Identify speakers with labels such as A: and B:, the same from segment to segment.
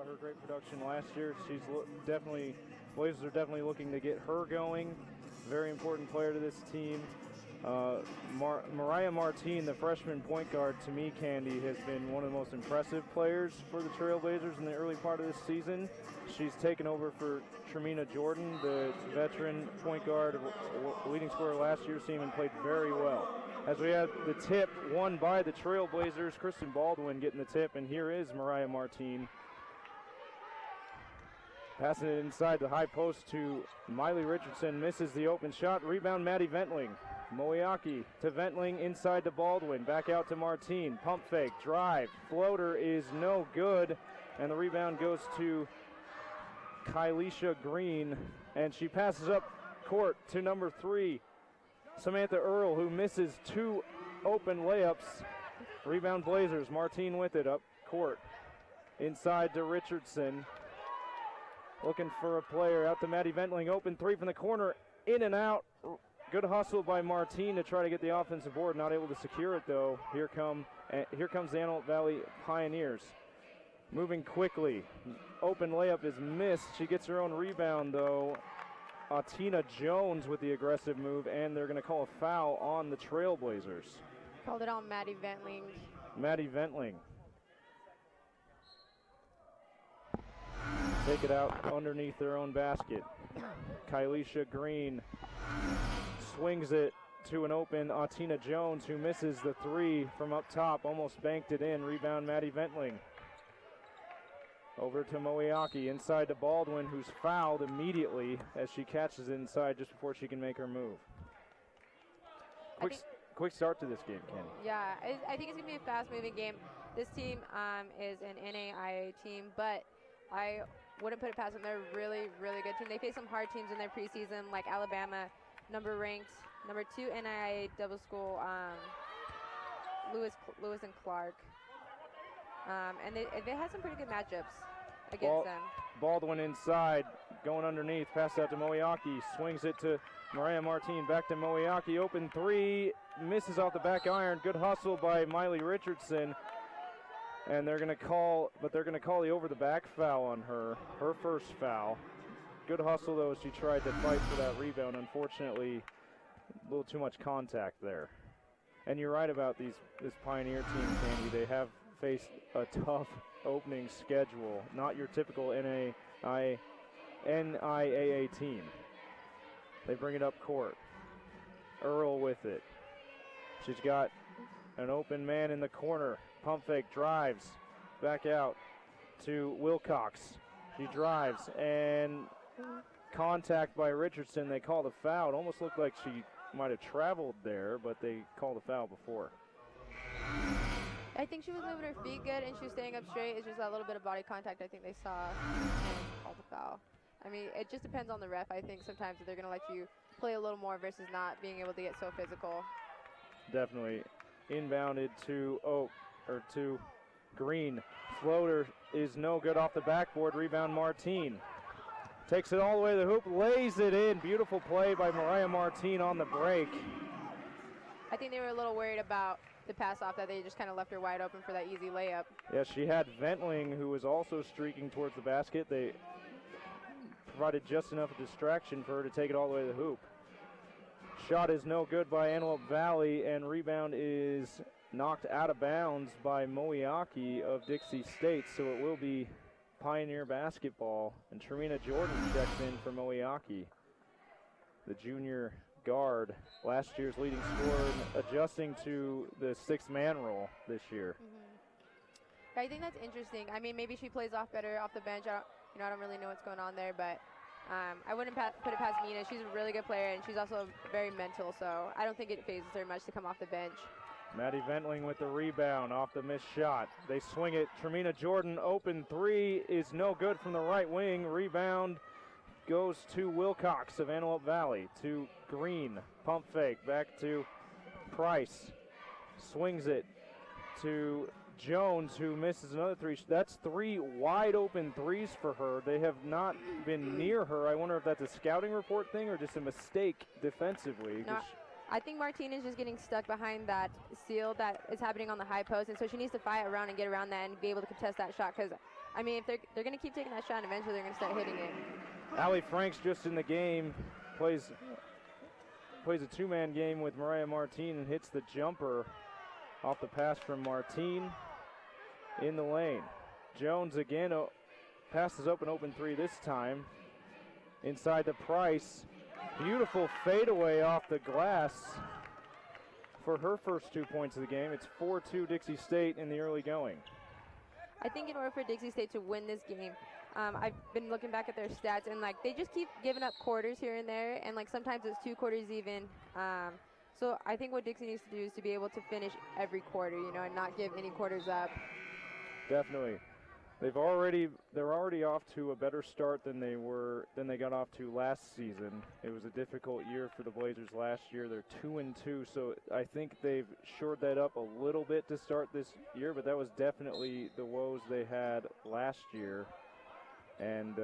A: saw her great production last year. She's definitely, Blazers are definitely looking to get her going. Very important player to this team. Mariah Martin, the freshman point guard, to me, Candy, has been one of the most impressive players for the Trailblazers in the early part of this season. She's taken over for Tremina Jordan, the veteran point guard, leading scorer last year's team, and played very well. As we have the tip won by the Trailblazers, Kristen Baldwin getting the tip, and here is Mariah Martin. Passing it inside the high post to Miley Richardson, misses the open shot. Rebound, Maddie Ventling. Moeaki to Ventling, inside to Baldwin. Back out to Martin. Pump fake, drive. Floater is no good, and the rebound goes to Kylisha Green, and she passes up court to number 3, Samantha Earl, who misses 2 open layups. Rebound Blazers. Martin with it up court. Inside to Richardson. Looking for a player, out to Maddie Ventling, open 3 from the corner, in and out. Good hustle by Martin to try to get the offensive board, not able to secure it though. Here comes the Antelope Valley Pioneers. Moving quickly, open layup is missed. She gets her own rebound though. Atina Jones with the aggressive move, and they're gonna call a foul on the Trailblazers.
B: Called it on Maddie Ventling.
A: Maddie Ventling. Take it out underneath their own basket. Kylisha Green swings it to an open Atina Jones, who misses the 3 from up top, almost banked it in. Rebound Maddie Ventling. Over to Moeaki, inside to Baldwin, who's fouled immediately as she catches it inside just before she can make her move. Quick start to this game, Kenny.
B: Yeah, I think it's going to be a fast-moving game. This team is an NAIA team, but I wouldn't put it past them. They're a really, really good team. They face some hard teams in their preseason, like Alabama, number-ranked, number 2 NAIA double school, Lewis and Clark. And they had some pretty good matchups against them.
A: Baldwin inside, going underneath, pass out to Moeaki, swings it to Mariah Martin, back to Moeaki, open 3, misses off the back iron. Good hustle by Miley Richardson. And they're going to call the over-the-back foul on her first foul. Good hustle, though, as she tried to fight for that rebound. Unfortunately, a little too much contact there. And you're right about this Pioneer team, Candy. They have faced a tough opening schedule. Not your typical NAIA team. They bring it up court. Earl with it. She's got an open man in the corner. Pump fake, drives, back out to Wilcox. She drives, and contact by Richardson. They called a foul. It almost looked like she might have traveled there, but they called a foul before.
B: I think she was moving her feet good, and she was staying up straight. It's just a little bit of body contact I think they saw and called a foul. I mean, it just depends on the ref. I think sometimes they're going to let you play a little more versus not being able to get so physical.
A: Definitely. Inbounded to Green. Floater is no good off the backboard. Rebound Martin. Takes it all the way to the hoop, lays it in. Beautiful play by Mariah Martin on the break.
B: I think they were a little worried about the pass off, that they just kind of left her wide open for that easy layup.
A: Yeah, she had Ventling, who was also streaking towards the basket. They provided just enough distraction for her to take it all the way to the hoop. Shot is no good by Antelope Valley, and rebound is knocked out of bounds by Moeaki of Dixie State, so it will be Pioneer basketball. And Tremina Jordan checks in for Moeaki, the junior guard, last year's leading scorer, adjusting to the 6-man role this year.
B: I think that's interesting. I mean, maybe she plays better off the bench. I don't really know what's going on there, but I wouldn't put it past Mina. She's a really good player, and she's also very mental, so I don't think it phases her much to come off the bench.
A: Maddie Ventling with the rebound off the missed shot. They swing it. Tremina Jordan, open 3 is no good from the right wing. Rebound goes to Wilcox of Antelope Valley, to Green. Pump fake, back to Price. Swings it to Jones, who misses another 3. That's 3 wide open threes for her. They have not been near her. I wonder if that's a scouting report thing or just a mistake defensively.
B: I think Martin is just getting stuck behind that seal that is happening on the high post, and so she needs to fight around and get around that and be able to contest that shot, because I mean, if they're going to keep taking that shot, and eventually they're going to start hitting it.
A: Allie Franks just in the game, plays a two-man game with Mariah Martin and hits the jumper off the pass from Martin in the lane. Jones again passes open three this time. Inside to Price. Beautiful fadeaway off the glass for her first 2 points of the game. It's 4-2 Dixie State in the early going.
B: I think in order for Dixie State to win this game, I've been looking back at their stats, and like they just keep giving up quarters here and there, and like sometimes it's 2 quarters even. So I think what Dixie needs to do is to be able to finish every quarter, you know, and not give any quarters up.
A: Definitely. They're already off to a better start than they got off to last season. It was a difficult year for the Blazers last year. They're 2-2, so I think they've shored that up a little bit to start this year, but that was definitely the woes they had last year. And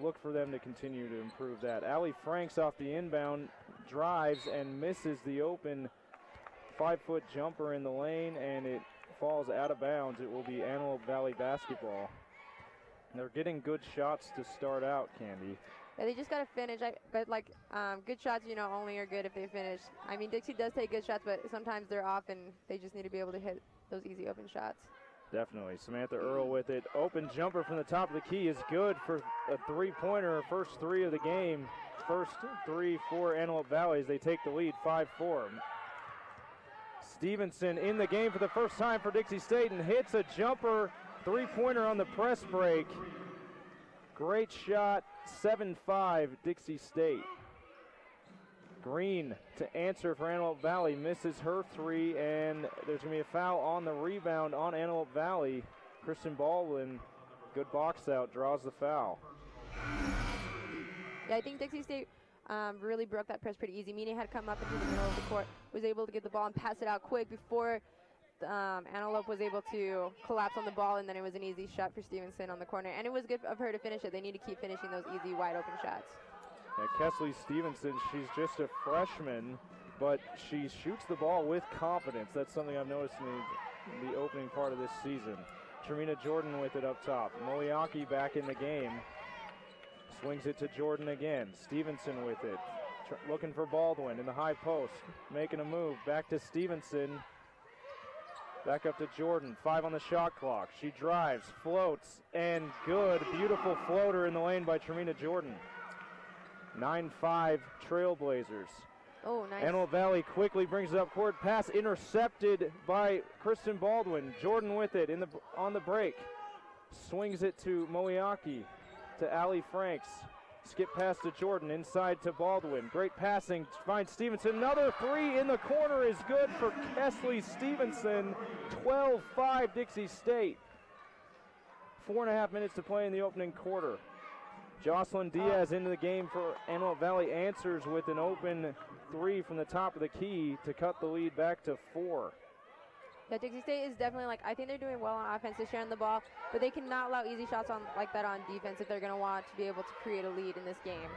A: look for them to continue to improve that. Allie Franks off the inbound drives and misses the open 5-foot jumper in the lane, and it falls out of bounds. It will be Antelope Valley basketball. They're getting good shots to start out, Candy.
B: Yeah, they just got to finish. But like good shots, you know, only are good if they finish. I mean, Dixie does take good shots, but sometimes they're off, and they just need to be able to hit those easy open shots.
A: Definitely. Samantha Earl with it. Open jumper from the top of the key is good for a three-pointer, her first 3 of the game. First 3 for Antelope Valley as they take the lead 5-4. Stevenson in the game for the first time for Dixie State and hits a jumper, 3-pointer on the press break. Great shot, 7-5 Dixie State. Green to answer for Antelope Valley, misses her 3, and there's going to be a foul on the rebound on Antelope Valley. Kristen Baldwin, good box out, draws the foul.
B: Yeah, I think Dixie State really broke that press pretty easy. Mina had come up into the middle of the court, was able to get the ball and pass it out quick before Antelope was able to collapse on the ball, and then it was an easy shot for Stevenson on the corner. And it was good of her to finish it. They need to keep finishing those easy, wide-open shots.
A: Kesley Stevenson, she's just a freshman, but she shoots the ball with confidence. That's something I've noticed in the opening part of this season. Tremina Jordan with it up top. Moiaki back in the game. Swings it to Jordan again. Stevenson with it. Looking for Baldwin in the high post. Making a move. Back to Stevenson. Back up to Jordan. 5 on the shot clock. She drives, floats, and good. Beautiful floater in the lane by Tremina Jordan. 9-5 Trailblazers.
B: Oh, nice.
A: Antelope Valley quickly brings it up court. Pass intercepted by Kristen Baldwin. Jordan with it on the break. Swings it to Moiaki, to Allie Franks. Skip pass to Jordan, inside to Baldwin. Great passing, finds Stevenson. Another 3 in the corner is good for Kesley Stevenson. 12-5 Dixie State. 4.5 minutes to play in the opening quarter. Jocelyn Diaz into the game for Antelope Valley, answers with an open 3 from the top of the key to cut the lead back to 4.
B: Yeah, Dixie State is definitely, like, I think they're doing well on offense this year on the ball, but they cannot allow easy shots like that on defense if they're going to want to be able to create a lead in this game.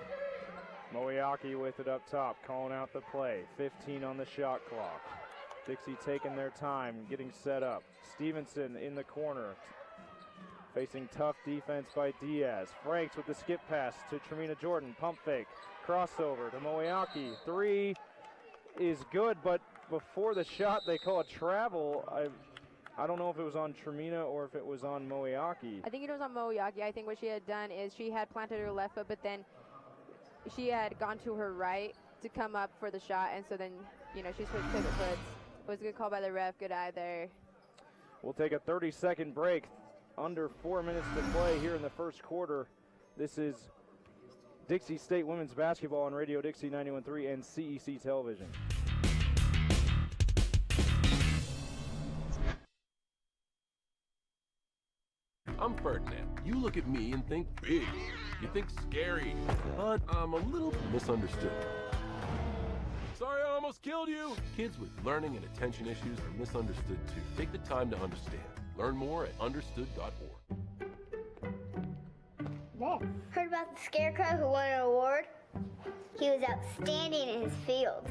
A: Moiaki with it up top, calling out the play. 15 on the shot clock. Dixie taking their time, getting set up. Stevenson in the corner, facing tough defense by Diaz. Franks with the skip pass to Tremina Jordan. Pump fake, crossover to Moiaki. 3 is good, but before the shot they call a travel. I don't know if it was on Tremina or if it was on Moiaki.
B: I think it was on Moiaki. I think what she had done is she had planted her left foot, but then she had gone to her right to come up for the shot, and so then, you know, she switched pivot foots. It was a good call by the ref. Good eye there.
A: We'll take a 30-second break. Under 4 minutes to play here in the first quarter. This is Dixie State women's basketball on Radio Dixie 91.3 and CEC Television.
C: I'm Ferdinand. You look at me and think big. You think scary. But I'm a little misunderstood. Sorry, I almost killed you. Kids with learning and attention issues are misunderstood too. Take the time to understand. Learn more at understood.org.
D: Mom, heard about the scarecrow who won an award? He was outstanding in his field.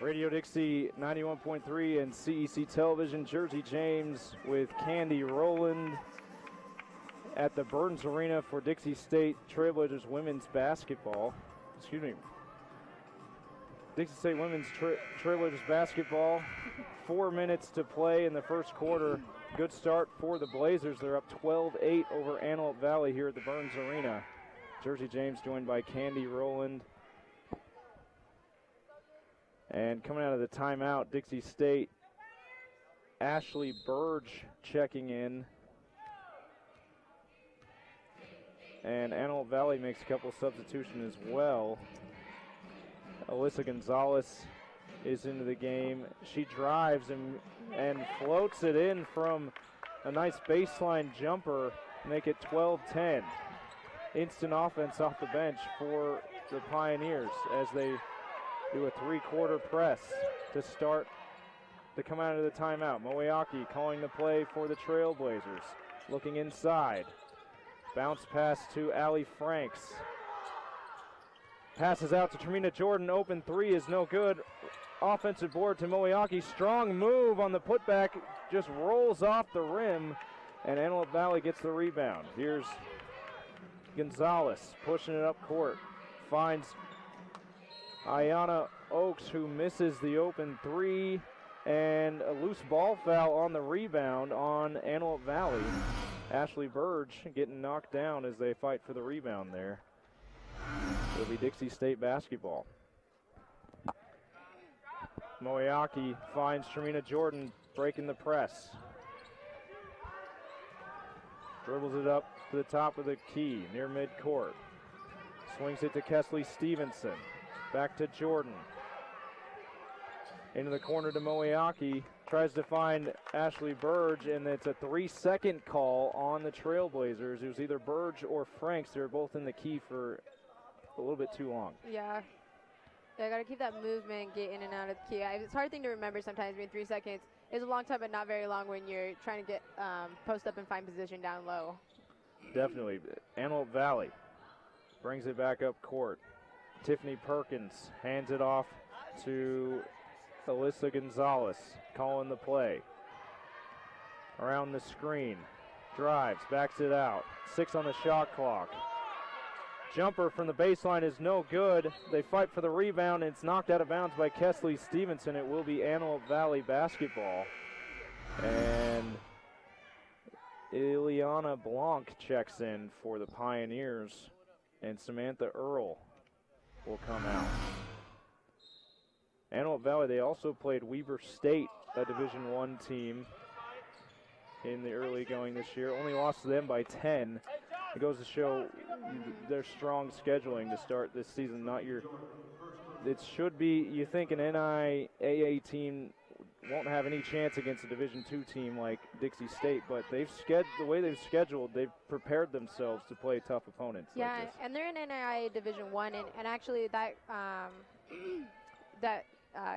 A: Radio Dixie 91.3 and CEC Television. Jersey James with Candy Rowland at the Burns Arena for Dixie State Trailblazers women's basketball. Excuse me. Dixie State women's Trailblazers basketball. 4 minutes to play in the first quarter. Good start for the Blazers. They're up 12-8 over Antelope Valley here at the Burns Arena. Jersey James joined by Candy Rowland. And coming out of the timeout, Dixie State, Ashley Burge checking in. And Antelope Valley makes a couple substitutions as well. Alyssa Gonzalez is into the game. She drives and floats it in from a nice baseline jumper, make it 12-10. Instant offense off the bench for the Pioneers as they do a three-quarter press to start to come out of the timeout. Moeaki calling the play for the Trailblazers. Looking inside. Bounce pass to Allie Franks. Passes out to Tremina Jordan. Open three is no good. Offensive board to Moeaki. Strong move on the putback. Just rolls off the rim. And Antelope Valley gets the rebound. Here's Gonzalez pushing it up court. Finds Ayana Oaks, who misses the open three, and a loose ball foul on the rebound on Antelope Valley. Ashley Burge getting knocked down as they fight for the rebound there. It'll be Dixie State basketball. Moeaki finds Tremina Jordan breaking the press. Dribbles it up to the top of the key near midcourt. Swings it to Kesley Stevenson. Back to Jordan. Into the corner to Moeaki. Tries to find Ashley Burge, and it's a 3-second call on the Trailblazers. It was either Burge or Franks. They were both in the key for a little bit too long.
B: Yeah. I got to keep that movement, get in and out of the key. It's a hard thing to remember sometimes. 3 seconds is a long time, but not very long when you're trying to get post up and find position down low.
A: Definitely. Antelope Valley brings it back up court. Tiffany Perkins hands it off to Alyssa Gonzalez, calling the play. Around the screen, drives, backs it out. 6 on the shot clock. Jumper from the baseline is no good. They fight for the rebound, and it's knocked out of bounds by Kesley Stevenson. It will be Antelope Valley basketball. And Ileana Blanc checks in for the Pioneers, and Samantha Earl will come out. Antelope Valley, they also played Weber State, a Division I team, in the early going this year. Only lost to them by 10. It goes to show their strong scheduling to start this season. It should be, you think an NIAA team won't have any chance against a Division II team like Dixie State, but the way they've scheduled, they've prepared themselves to play tough opponents.
B: Yeah,
A: like this.
B: and they're in NIAA Division I, and actually that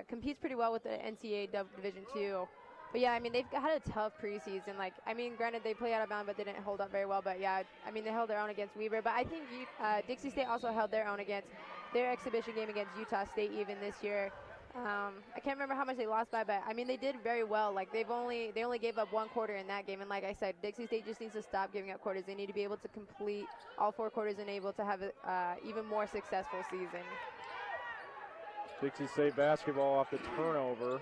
B: competes pretty well with the NCAA Division II. But yeah, I mean, they've had a tough preseason. Granted, they play out of bounds, but they didn't hold up very well. But yeah, I mean, they held their own against Weber. But I think Dixie State also held their own against their exhibition game against Utah State even this year. I can't remember how much they lost by, but I mean, they did very well. They only gave up 1 quarter in that game. And like I said, Dixie State just needs to stop giving up quarters. They need to be able to complete all 4 quarters and able to have an even more successful season.
A: Dixie State basketball off the turnover.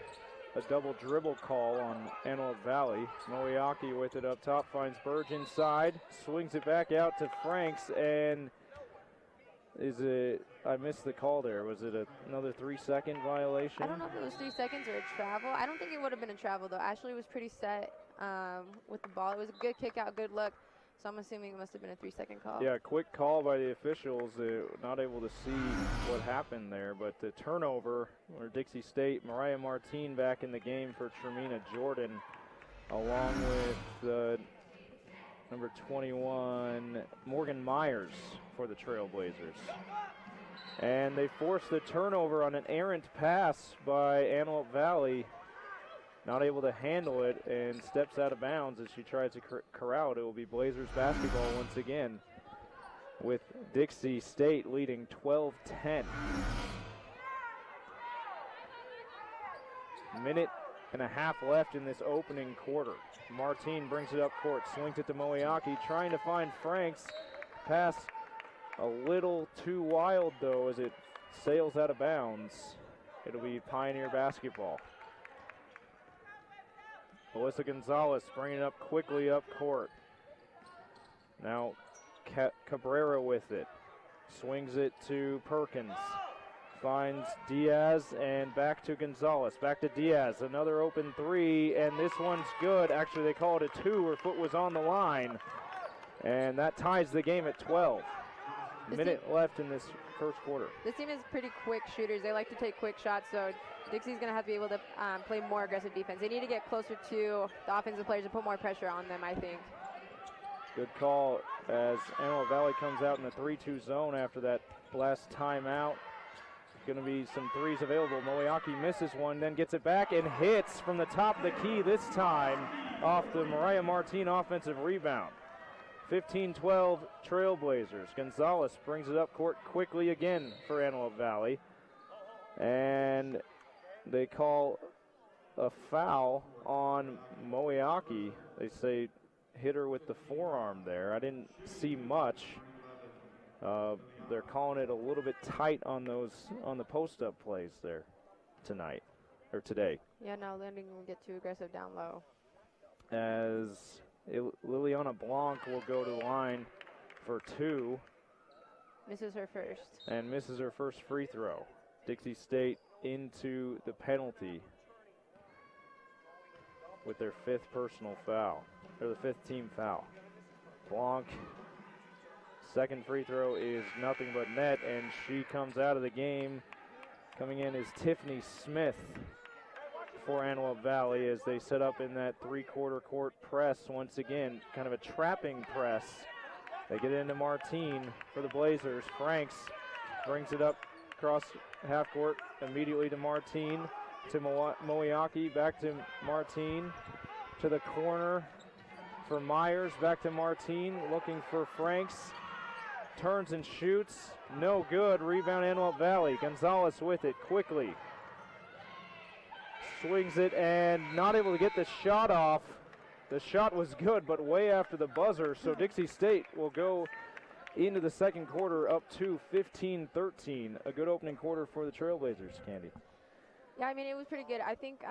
A: A double dribble call on Antelope Valley. Moeaki with it up top, finds Burge inside, swings it back out to Franks, and I missed the call there. Was it another 3-second violation?
B: I don't know if it was 3 seconds or a travel. I don't think it would have been a travel, though. Ashley was pretty set with the ball. It was a good kick out, good look. So I'm assuming it must have been a 3-second call.
A: Yeah, quick call by the officials. Not able to see what happened there, but the turnover for Dixie State. Mariah Martin back in the game for Tremina Jordan, along with number 21, Morgan Myers for the Trailblazers. And they force the turnover on an errant pass by Antelope Valley. Not able to handle it and steps out of bounds as she tries to corral it. It will be Blazers basketball once again with Dixie State leading 12-10. Minute and a half left in this opening quarter. Martin brings it up court, swings it to Moeaki, trying to find Franks. Pass a little too wild, though, as it sails out of bounds. It'll be Pioneer basketball. Alyssa Gonzalez bringing it up quickly up court. Now Cabrera with it. Swings it to Perkins. Finds Diaz and back to Gonzalez. Back to Diaz. Another open three, and this one's good. Actually, they call it a 2. Her foot was on the line. And that ties the game at 12. Minute left in this first quarter.
B: This team is pretty quick shooters. They like to take quick shots, so Dixie's going to have to be able to play more aggressive defense. They need to get closer to the offensive players and put more pressure on them, I think.
A: Good call as Antelope Valley comes out in the 3-2 zone after that last timeout. Going to be some threes available. Moeaki misses one, then gets it back and hits from the top of the key this time off the Mariah Martin offensive rebound. 15-12 Trailblazers. Gonzalez brings it up court quickly again for Antelope Valley. And they call a foul on Moeaki. They say hit her with the forearm there. I didn't see much. They're calling it a little bit tight on the post-up plays there today.
B: Yeah, no, Landing will get too aggressive down low.
A: As Liliana Blanc will go to the line for 2.
B: Misses her first. And
A: misses her first free throw. Dixie State into the penalty with their 5th personal foul, or the 5th team foul. Blanc, second free throw is nothing but net, and she comes out of the game. Coming in is Tiffany Smith for Antelope Valley as they set up in that 3-quarter court press once again, kind of a trapping press. They get into Martin for the Blazers. Franks brings it up across half court immediately to Martin, to Moeaki, back to Martin, to the corner for Myers, back to Martin, looking for Franks. Turns and shoots, no good. Rebound Antelope Valley. Gonzalez with it quickly. Swings it and not able to get the shot off. The shot was good, but way after the buzzer, so Dixie State will go into the second quarter up to 15-13. A good opening quarter for the Trailblazers, Candy.
B: Yeah, I mean, it was pretty good. I think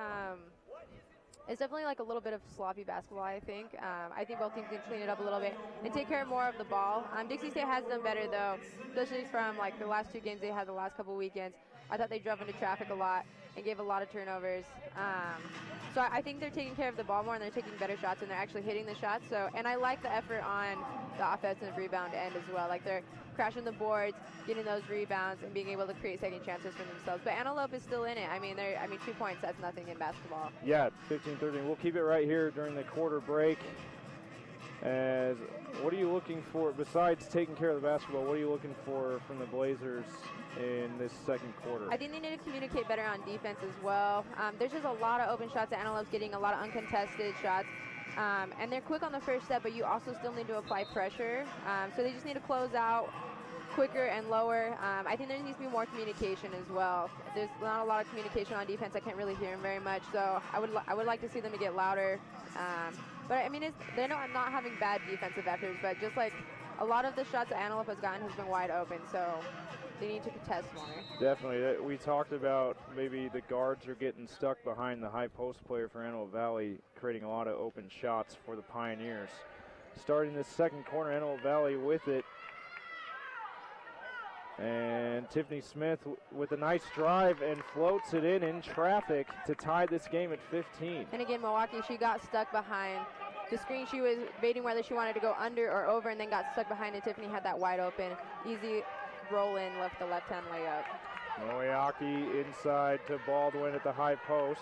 B: it's definitely like a little bit of sloppy basketball, I think. I think both teams can clean it up a little bit and take care more of the ball. Dixie State has done better, though, especially from like the last 2 games they had the last couple weekends. I thought they drove into traffic a lot and gave a lot of turnovers. So I think they're taking care of the ball more and they're taking better shots and they're actually hitting the shots. So, and I like the effort on the offensive rebound end as well. Like they're crashing the boards, getting those rebounds, and being able to create second chances for themselves. But Antelope is still in it. I mean, 2 points, that's nothing in basketball.
A: Yeah, 15-13. We'll keep it right here during the quarter break. As what are you looking for besides taking care of the basketball? What are you looking for from the Blazers in this second quarter?
B: I think they need to communicate better on defense as well. There's just a lot of open shots. Antelope's getting a lot of uncontested shots. And they're quick on the first step, but you also still need to apply pressure. So they just need to close out quicker and lower. I think there needs to be more communication as well. There's not a lot of communication on defense. I can't really hear them very much. So I would like to see them to get louder. But I mean, they're not having bad defensive efforts, but just like a lot of the shots that Antelope has gotten has been wide open. So they need to contest more.
A: Definitely. We talked about maybe the guards are getting stuck behind the high post player for Antelope Valley, creating a lot of open shots for the Pioneers. Starting this second quarter, Antelope Valley with it. And Tiffany Smith with a nice drive and floats it in traffic to tie this game at 15.
B: And again, Milwaukee, she got stuck behind the screen. She was debating whether she wanted to go under or over and then got stuck behind it. Tiffany had that wide open, easy roll in, left the left-hand layup.
A: Moeaki inside to Baldwin at the high post.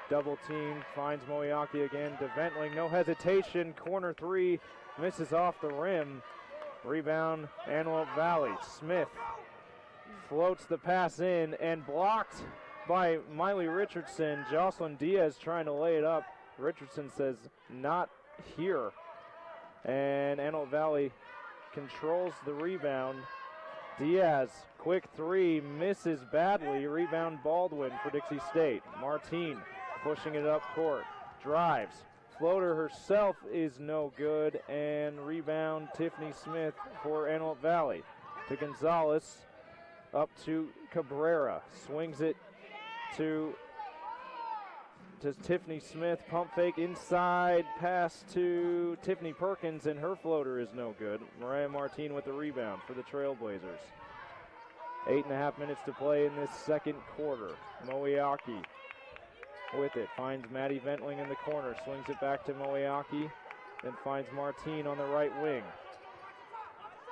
A: Double team, finds Moeaki again to Ventling. No hesitation, corner 3, misses off the rim. Rebound, Antelope Valley. Smith floats the pass in and blocked by Miley Richardson. Jocelyn Diaz trying to lay it up. Richardson says, not here. And Antelope Valley controls the rebound Diaz, quick three, misses badly. Rebound Baldwin for Dixie State. Martine pushing it up court, drives. Floater herself is no good, and rebound Tiffany Smith for Antelope Valley. To Gonzalez, up to Cabrera, swings it to Tiffany Smith, pump fake inside, pass to Tiffany Perkins, and her floater is no good. Mariah Martine with the rebound for the Trailblazers. 8.5 minutes to play in this second quarter. Moeaki with it, finds Maddie Ventling in the corner, swings it back to Moeaki, then finds Martine on the right wing.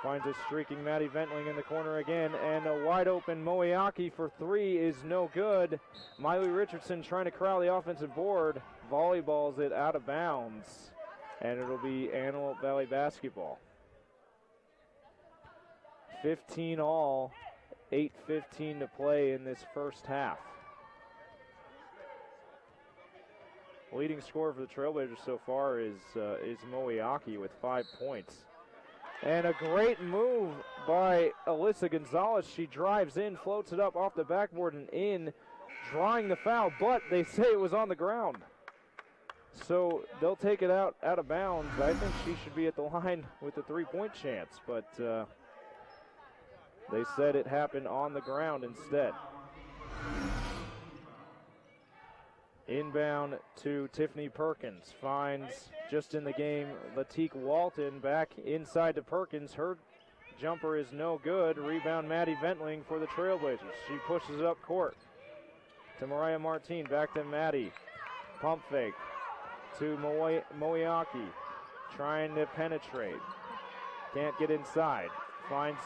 A: Finds a streaking Maddie Ventling in the corner again, and a wide open Moeaki for three is no good. Miley Richardson trying to corral the offensive board, volleyballs it out of bounds, and it'll be Antelope Valley basketball. 15 all, 8:15 to play in this first half. Leading scorer for the Trailblazers so far is Moeaki with 5 points. And a great move by Alyssa Gonzalez. She drives in, floats it up off the backboard and in, drawing the foul, but they say it was on the ground. So they'll take it out of bounds. I think she should be at the line with a three-point chance, but they said it happened on the ground instead. Inbound to Tiffany Perkins, finds just in the game Latique Walton, back inside to Perkins. Her jumper is no good. Rebound Maddie Ventling for the Trailblazers. She pushes it up court to Mariah Martine, back to Maddie. Pump fake to Moeaki, trying to penetrate. Can't get inside. Finds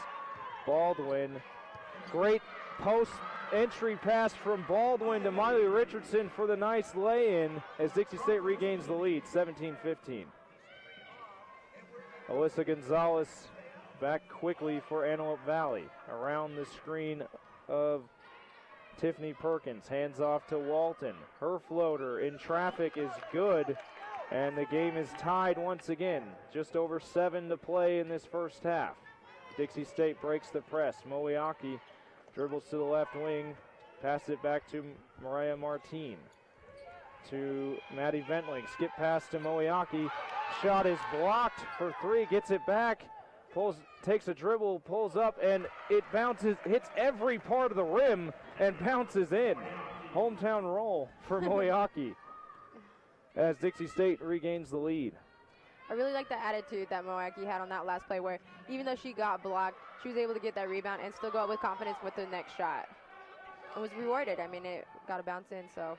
A: Baldwin. Great post entry pass from Baldwin to Miley Richardson for the nice lay-in as Dixie State regains the lead, 17-15. Alyssa Gonzalez back quickly for Antelope Valley. Around the screen of Tiffany Perkins, hands off to Walton. Her floater in traffic is good, and the game is tied once again. Just over 7 to play in this first half. Dixie State breaks the press. Moeaki dribbles to the left wing, passes it back to Mariah Martine. To Maddie Ventling, skip pass to Moeaki. Shot is blocked for three, gets it back, takes a dribble, pulls up, and it bounces, hits every part of the rim and bounces in. Hometown roll for Moeaki as Dixie State regains the lead.
B: I really like the attitude that Moeaki had on that last play where even though she got blocked, she was able to get that rebound and still go out with confidence with the next shot. It was rewarded. I mean, it got a bounce in, so.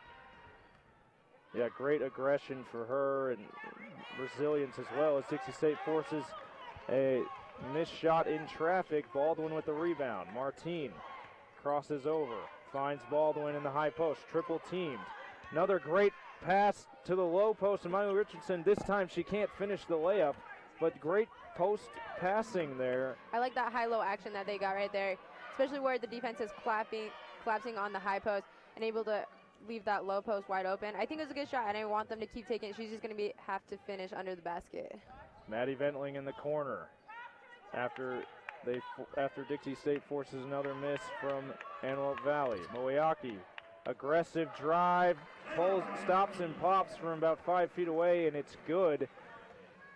A: Yeah, great aggression for her and resilience as well as Dixie State forces a missed shot in traffic. Baldwin with the rebound. Martine crosses over, finds Baldwin in the high post, triple teamed. Another great pass to the low post, and Miley Richardson, this time she can't finish the layup, but great post passing there.
B: I like that high-low action that they got right there, especially where the defense is collapsing on the high post and able to leave that low post wide open. I think it was a good shot, and I want them to keep taking it. She's just going to have to finish under the basket.
A: Maddie Ventling in the corner after Dixie State forces another miss from Antelope Valley. Moeaki, aggressive drive, stops and pops from about 5 feet away, and it's good,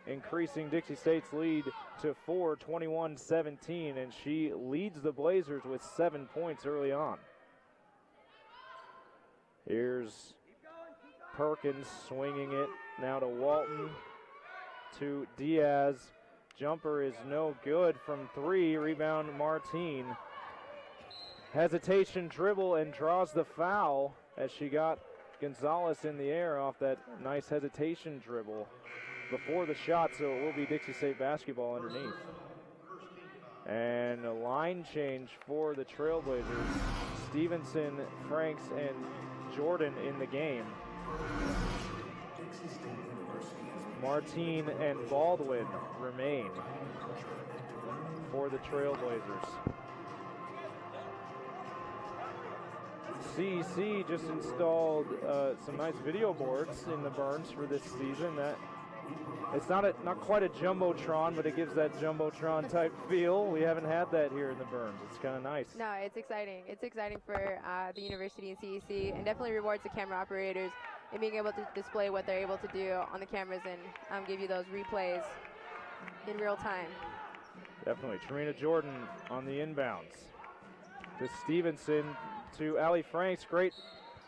A: increasing Dixie State's lead to 4, 21-17, and she leads the Blazers with 7 points early on. Here's Perkins swinging it now to Walton, to Diaz. Jumper is no good from 3. Rebound Martine. Hesitation dribble and draws the foul as she got Gonzalez in the air off that nice hesitation dribble before the shot, so it will be Dixie State basketball underneath. And a line change for the Trailblazers. Stevenson, Franks, and Jordan in the game. Martine and Baldwin remain for the Trailblazers. CEC just installed some nice video boards in the Burns for this season. That It's not quite a Jumbotron, but it gives that Jumbotron type feel. We haven't had that here in the Burns. It's kind of nice.
B: No, it's exciting. It's exciting for the university and CEC, and definitely rewards the camera operators in being able to display what they're able to do on the cameras and give you those replays in real time.
A: Definitely. Trina Jordan on the inbounds. To Stevenson, to Allie Franks. Great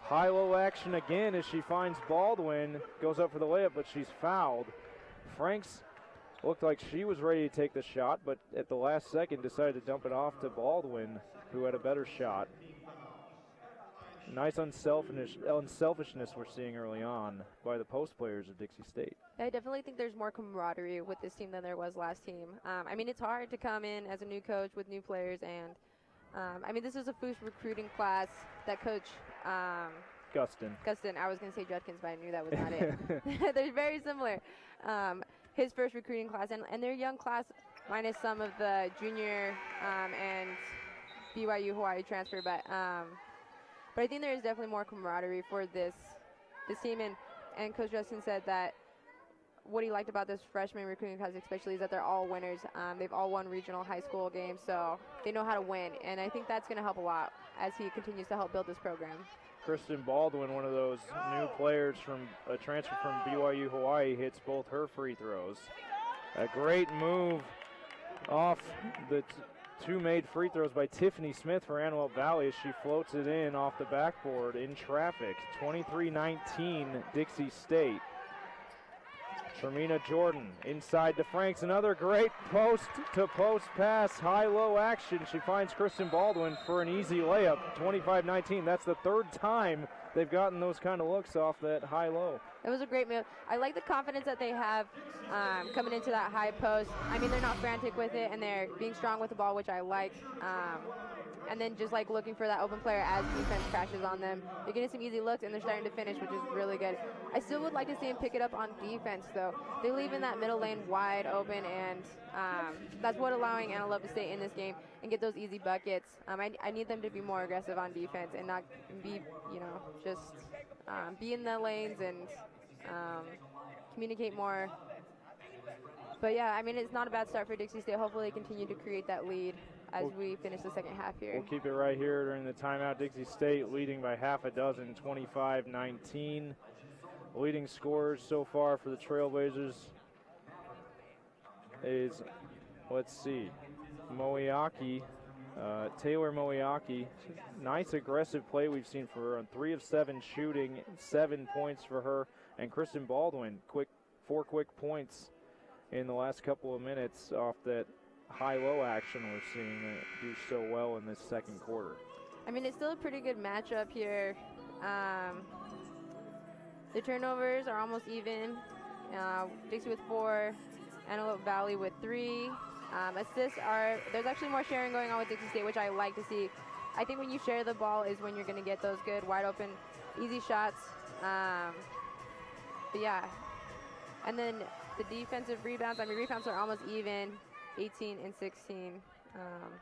A: high-low action again as she finds Baldwin. Goes up for the layup, but she's fouled. Franks looked like she was ready to take the shot, but at the last second decided to dump it off to Baldwin, who had a better shot. Nice unselfishness we're seeing early on by the post players of Dixie State.
B: I definitely think there's more camaraderie with this team than there was last team. I mean, it's hard to come in as a new coach with new players, and I mean, this is a first recruiting class that Coach Gustin. I was going to say Judkins, but I knew that was not it. They're very similar. His first recruiting class, and their young class, minus some of the junior and BYU Hawaii transfer, but I think there is definitely more camaraderie for this team, and Coach Justin said that what he liked about this freshman recruiting class especially is that they're all winners. They've all won regional high school games, so they know how to win, and I think that's going to help a lot as he continues to help build this program.
A: Kristen Baldwin, one of those new players from a transfer from BYU Hawaii, hits both her free throws. A great move off the two made free throws by Tiffany Smith for Antelope Valley as she floats it in off the backboard in traffic. 23-19 Dixie State. Tremina Jordan inside to Franks. Another great post-to-post pass, high-low action. She finds Kristen Baldwin for an easy layup, 25-19. That's the third time they've gotten those kind of looks off that high-low.
B: It was a great move. I like the confidence that they have coming into that high post. I mean, they're not frantic with it, and they're being strong with the ball, which I like. And then just like looking for that open player as defense crashes on them. They're getting some easy looks, and they're starting to finish, which is really good. I still would like to see them pick it up on defense, though. They're leaving that middle lane wide open, and that's what allowing Antelope to stay in this game and get those easy buckets. I need them to be more aggressive on defense and not be, just be in the lanes and communicate more. But yeah, I mean, it's not a bad start for Dixie State. Hopefully they continue to create that lead as we finish the second half here.
A: We'll keep it right here during the timeout. Dixie State leading by half a dozen, 25-19. Leading scorers so far for the Trailblazers is, let's see, Taylor Moiaki. Nice aggressive play we've seen for her on 3 of 7 shooting, 7 points for her. And Kristen Baldwin, 4 quick points in the last couple of minutes off that high-low action we're seeing do so well in this second quarter.
B: I mean, it's still a pretty good matchup here. The turnovers are almost even. Dixie with 4, Antelope Valley with 3. Assists there's actually more sharing going on with Dixie State, which I like to see. I think when you share the ball is when you're going to get those good, wide open, easy shots. But yeah. And then the defensive rebounds, rebounds are almost even, 18 and 16.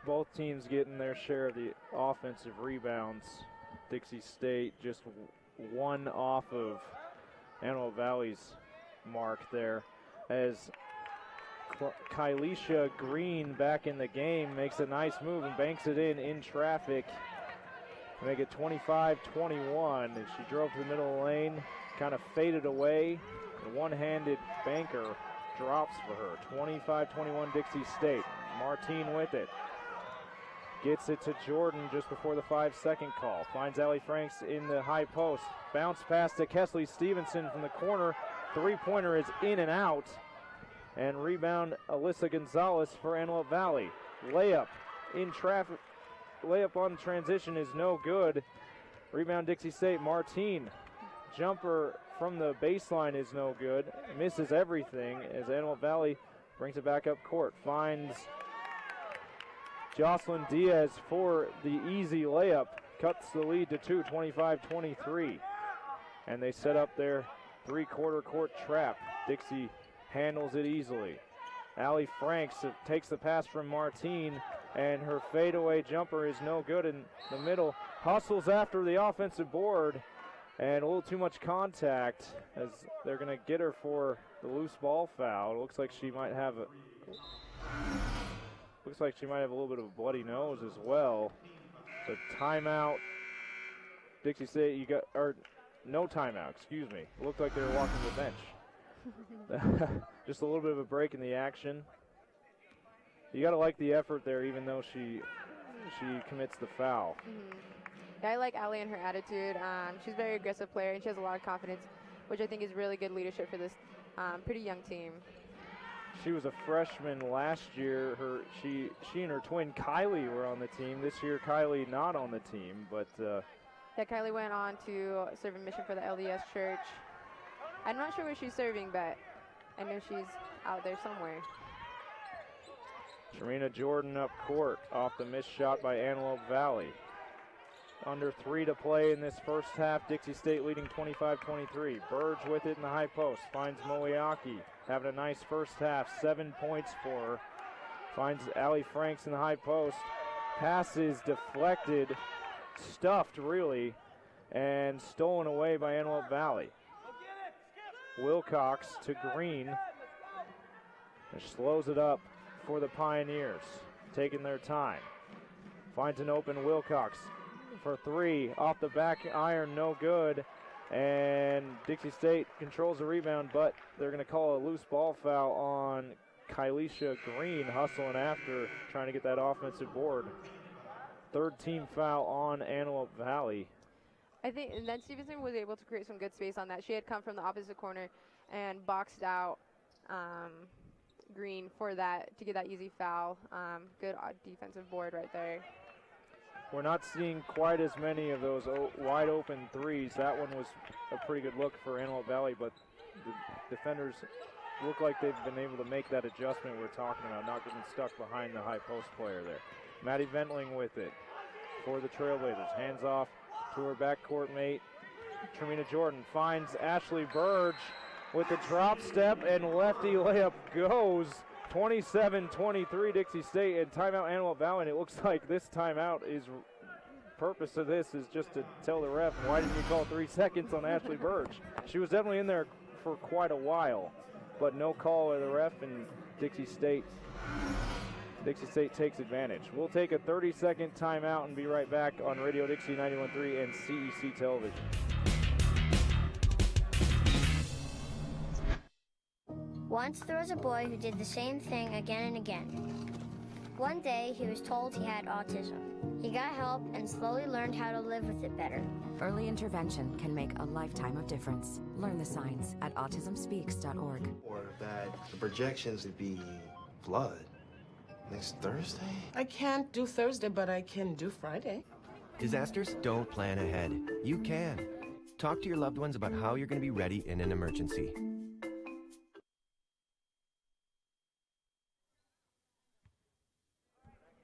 A: Both teams getting their share of the offensive rebounds. Dixie State just 1 off of Antelope Valley's mark there, as Kylisha Green back in the game makes a nice move and banks it in traffic. Make it 25-21. And she drove to the middle of the lane, kind of faded away. The one-handed banker drops for her. 25-21 Dixie State. Martine with it. Gets it to Jordan just before the 5-second call. Finds Allie Franks in the high post. Bounce pass to Kesley Stevenson from the corner. Three-pointer is in and out. And rebound Alyssa Gonzalez for Antelope Valley. Layup in traffic. Layup on transition is no good. Rebound Dixie State. Martine. Jumper from the baseline is no good. Misses everything as Antelope Valley brings it back up court. Finds Jocelyn Diaz for the easy layup. Cuts the lead to 2, 25-23. And they set up their three-quarter court trap. Dixie handles it easily. Allie Franks takes the pass from Martine, and her fadeaway jumper is no good in the middle. Hustles after the offensive board And a little too much contact as they're going to get her for the loose ball foul. It looks like she might have a little bit of a bloody nose as well. So timeout. Dixie State, no timeout, excuse me. It looked like they were walking the bench. Just a little bit of a break in the action. You got to like the effort there, even though she commits the foul.
B: Mm-hmm. Yeah, I like Allie and her attitude. She's a very aggressive player, and she has a lot of confidence, which I think is really good leadership for this pretty young team.
A: She was a freshman last year. She and her twin Kylie were on the team. This year, Kylie not on the team, but
B: yeah, Kylie went on to serve a mission for the LDS Church. I'm not sure where she's serving, but I know she's out there somewhere.
A: Sharina Jordan up court off the missed shot by Antelope Valley. Under 3 to play in this first half. Dixie State leading 25-23. Burge with it in the high post. Finds Moeaki. Having a nice first half. 7 points for her. Finds Allie Franks in the high post. Pass is deflected. Stuffed, really. And stolen away by Antelope Valley. Wilcox to Green. And slows it up for the Pioneers. Taking their time. Finds an open Wilcox for 3, off the back iron, no good, and Dixie State controls the rebound, but they're going to call a loose ball foul on Kylisha Green, hustling after, trying to get that offensive board. Third team foul on Antelope Valley.
B: I think and then Stevenson was able to create some good space on that. She had come from the opposite corner and boxed out Green for that, to get that easy foul. Good defensive board right there.
A: We're not seeing quite as many of those wide open threes. That one was a pretty good look for Antelope Valley, but the defenders look like they've been able to make that adjustment we're talking about, not getting stuck behind the high post player there. Maddie Ventling with it for the Trailblazers. Hands off to her backcourt mate. Tremina Jordan finds Ashley Burge with the drop step, and lefty layup goes. 27-23 Dixie State, and timeout Antelope Valley, and it looks like this timeout is, purpose of this is just to tell the ref, why didn't you call 3 seconds on Ashley Burge? She was definitely in there for quite a while, but no call of the ref, and Dixie State takes advantage. We'll take a 30-second timeout and be right back on Radio Dixie 91.3 and CEC Television.
D: Once there was a boy who did the same thing again and again. One day, he was told he had autism. He got help and slowly learned how to live with it better.
E: Early intervention can make a lifetime of difference. Learn the signs at autismspeaks.org.
F: Or that the projections would be blood next Thursday?
G: I can't do Thursday, but I can do Friday.
H: Disasters don't plan ahead. You can. Talk to your loved ones about how you're going to be ready in an emergency.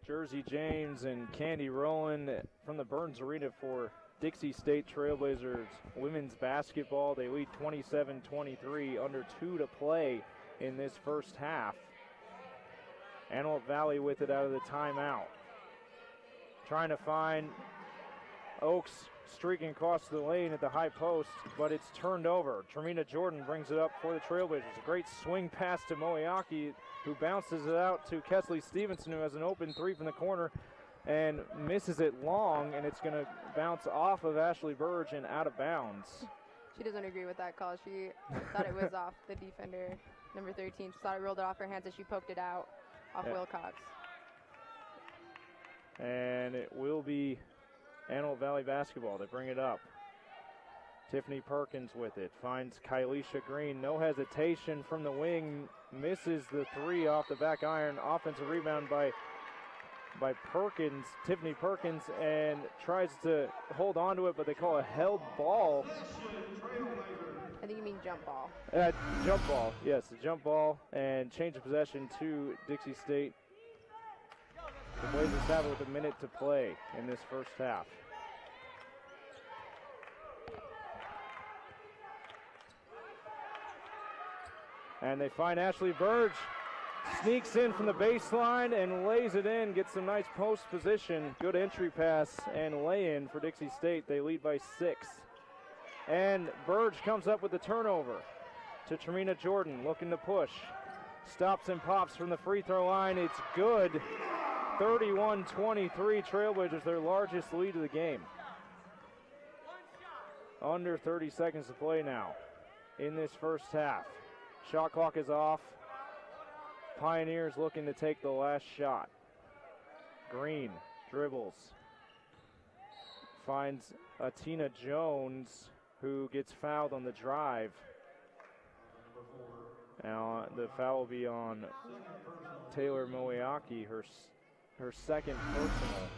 A: Jersey James and Candy Rowland from the Burns Arena for Dixie State Trailblazers women's basketball. They lead 27-23, under 2 to play in this first half. Antelope Valley with it out of the timeout. Trying to find Oaks streaking across the lane at the high post, but it's turned over. Tremina Jordan brings it up for the Trailblazers. A great swing pass to Moeaki, who bounces it out to Kesley Stevenson, who has an open 3 from the corner and misses it long, and it's going to bounce off of Ashley Burge and out of bounds.
B: She doesn't agree with that call. She thought it was off the defender, number 13. She thought it rolled it off her hands as she poked it out off Wilcox.
A: And it will be Antelope Valley basketball. They bring it up. Tiffany Perkins with it. Finds Kylisha Green. No hesitation from the wing. Misses the 3 off the back iron. Offensive rebound by Perkins, Tiffany Perkins, and tries to hold on to it, but they call a held ball.
B: I think you mean jump ball.
A: Jump ball, yes, a jump ball, and change of possession to Dixie State. The Blazers have it with a minute to play in this first half. And they find Ashley Burge, sneaks in from the baseline and lays it in, gets some nice post position. Good entry pass and lay-in for Dixie State. They lead by 6. And Burge comes up with the turnover to Tremina Jordan, looking to push. Stops and pops from the free throw line. It's good. 31-23, Trailblazers, their largest lead of the game. Under 30 seconds to play now in this first half. Shot clock is off. Pioneers looking to take the last shot. Green dribbles. Finds Atina Jones, who gets fouled on the drive. Now the foul will be on Taylor Moeaki, her second personal.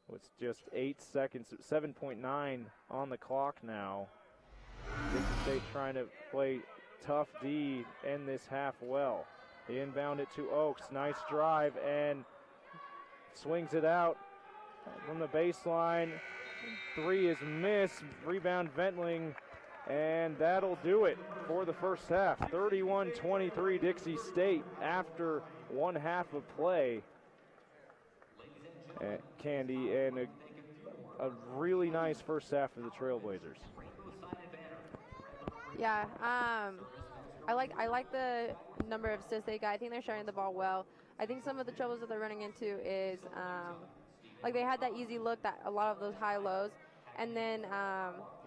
A: With just 8 seconds, 7.9 on the clock now. Dixie State trying to play tough D, end this half well. They inbound it to Oaks, nice drive, and swings it out from the baseline. 3 is missed, rebound Ventling, and that'll do it for the first half. 31-23 Dixie State after one half of play. Candy, and a really nice first half for the Trailblazers.
B: Yeah, I like the number of assists they got. I think they're sharing the ball well. I think some of the troubles that they're running into is like they had that easy look, that a lot of those high lows, and then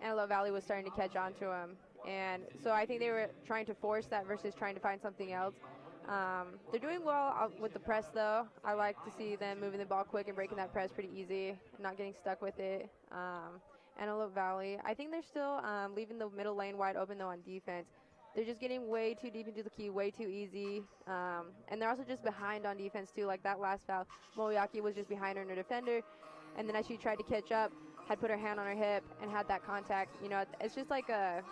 B: Antelope Valley was starting to catch on to them, and so I think they were trying to force that versus trying to find something else. They're doing well with the press, though. I like to see them moving the ball quick and breaking that press pretty easy, not getting stuck with it. Antelope Valley, I think they're still leaving the middle lane wide open, though, on defense. They're just getting way too deep into the key, way too easy. And they're also just behind on defense, too. Like that last foul, Moeaki was just behind her in her defender. And then as she tried to catch up, had put her hand on her hip and had that contact. You know, it's just like a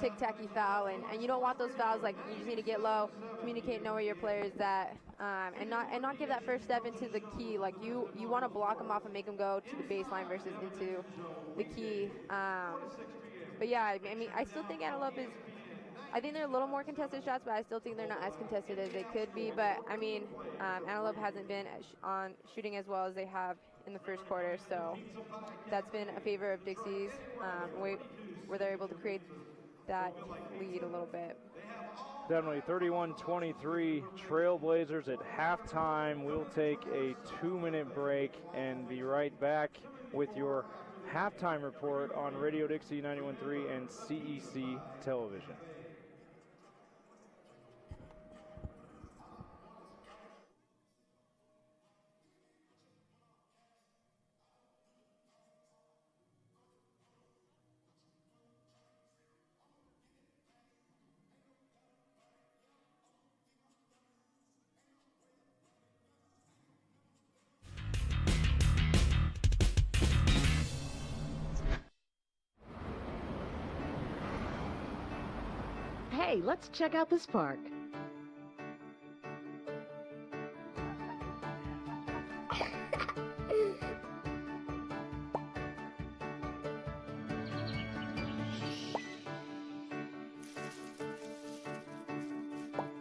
B: tic-tacky foul, and you don't want those fouls. Like, you just need to get low, communicate, know where your player is at, and not give that first step into the key. Like, you want to block them off and make them go to the baseline versus into the key. But yeah, I mean, I still think Antelope is, I think they're a little more contested shots, but I still think they're not as contested as they could be. But I mean, Antelope hasn't been on shooting as well as they have in the first quarter, so that's been a favor of Dixie's, where they're able to create that lead a little bit.
A: Definitely 31-23 Trailblazers at halftime. We'll take a 2-minute break and be right back with your halftime report on Radio Dixie 91.3 and CEC Television.
I: Hey, let's check out this park.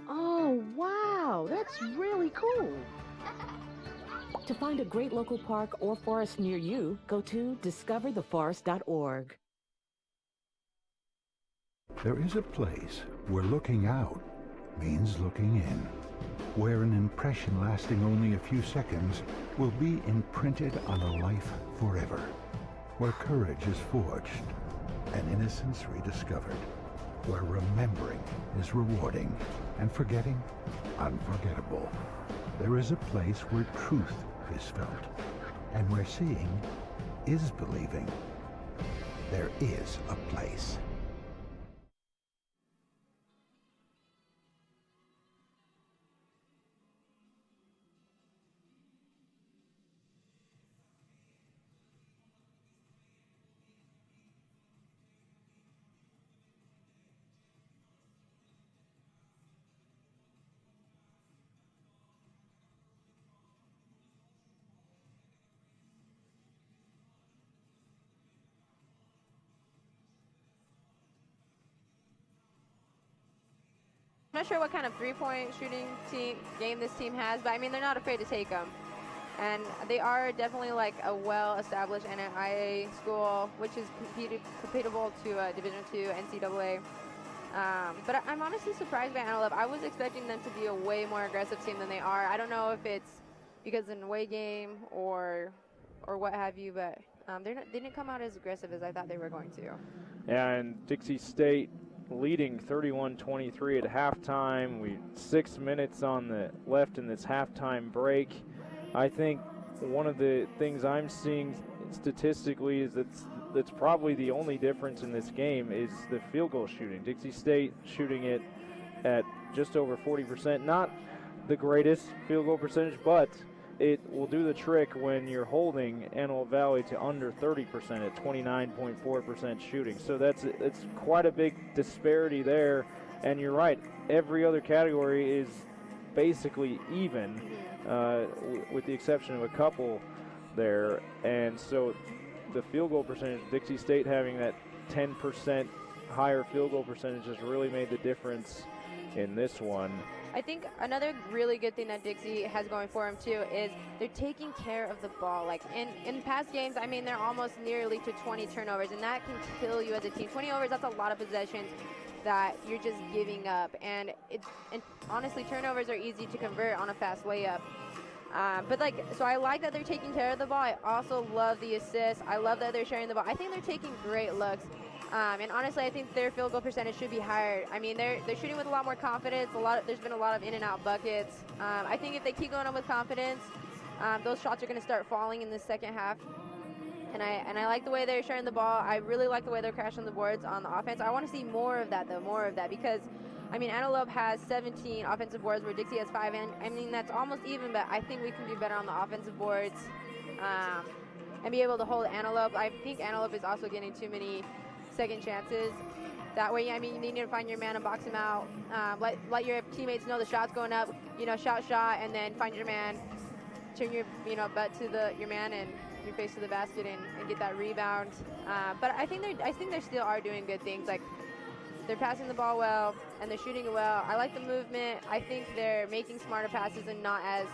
I: Oh, wow, that's really cool.
J: To find a great local park or forest near you, go to discovertheforest.org.
K: There is a place where looking out means looking in, where an impression lasting only a few seconds will be imprinted on a life forever, where courage is forged and innocence rediscovered, where remembering is rewarding and forgetting unforgettable. There is a place where truth is felt and where seeing is believing. There is a place.
B: I'm not sure what kind of three-point shooting game this team has, but I mean, they're not afraid to take them. And they are definitely like a well-established NAIA school, which is compatible to Division II NCAA. But I'm honestly surprised by Antelope. I was expecting them to be a way more aggressive team than they are. I don't know if it's because it's an away game or what have you, but they didn't come out as aggressive as I thought they were going to.
A: Yeah, and Dixie State leading 31-23 at halftime. 6 minutes on the left in this halftime break. I think one of the things I'm seeing statistically is that's probably the only difference in this game is the field goal shooting. Dixie State shooting it at just over 40%. Not the greatest field goal percentage, but it will do the trick when you're holding Antelope Valley to under 30% at 29.4% shooting. So it's quite a big disparity there. And you're right, every other category is basically even, with the exception of a couple there. And so the field goal percentage, Dixie State having that 10% higher field goal percentage has really made the difference in this one.
B: I think another really good thing that Dixie has going for them too is they're taking care of the ball. Like in past games, I mean, they're almost nearly to 20 turnovers, and that can kill you as a team. 20 overs, that's a lot of possessions that you're just giving up. And honestly, turnovers are easy to convert on a fast layup. So I like that they're taking care of the ball. I also love the assists. I love that they're sharing the ball. I think they're taking great looks. And honestly, I think their field goal percentage should be higher. I mean, they're shooting with a lot more confidence. There's been a lot of in and out buckets. I think if they keep going on with confidence, those shots are going to start falling in the second half. And I like the way they're sharing the ball. I really like the way they're crashing the boards on the offense. I want to see more of that, though, because I mean, Antelope has 17 offensive boards where Dixie has 5, and I mean, that's almost even, but I think we can do better on the offensive boards and be able to hold Antelope. I think Antelope is also getting too many second chances. That way, I mean, you need to find your man and box him out. Let your teammates know the shot's going up, shot, and then find your man, turn your butt to your man and your face to the basket and get that rebound. But I think they still are doing good things. Like, they're passing the ball well and they're shooting it well. I like the movement. I think they're making smarter passes and not as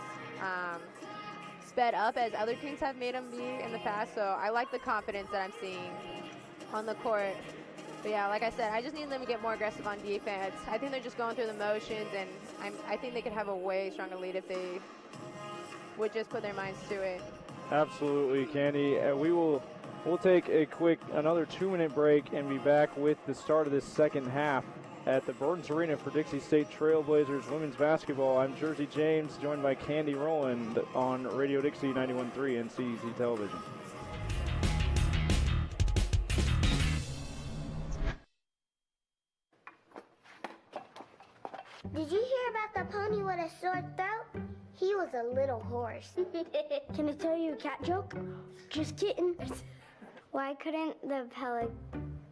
B: sped up as other teams have made them be in the past. So I like the confidence that I'm seeing on the court. But yeah, like I said, I just need them to get more aggressive on defense. I think they're just going through the motions, and I think they could have a way stronger lead if they would just put their minds to it.
A: Absolutely, Candy. We'll take another 2-minute break and be back with the start of this second half at the Burdens Arena for Dixie State Trailblazers women's basketball. I'm Jersey James, joined by Candy Rowland on Radio Dixie 91.3 and CEC Television.
D: Did you hear about the pony with a sore throat? He was a little horse. Can I tell you a cat joke? Just kidding. Why couldn't the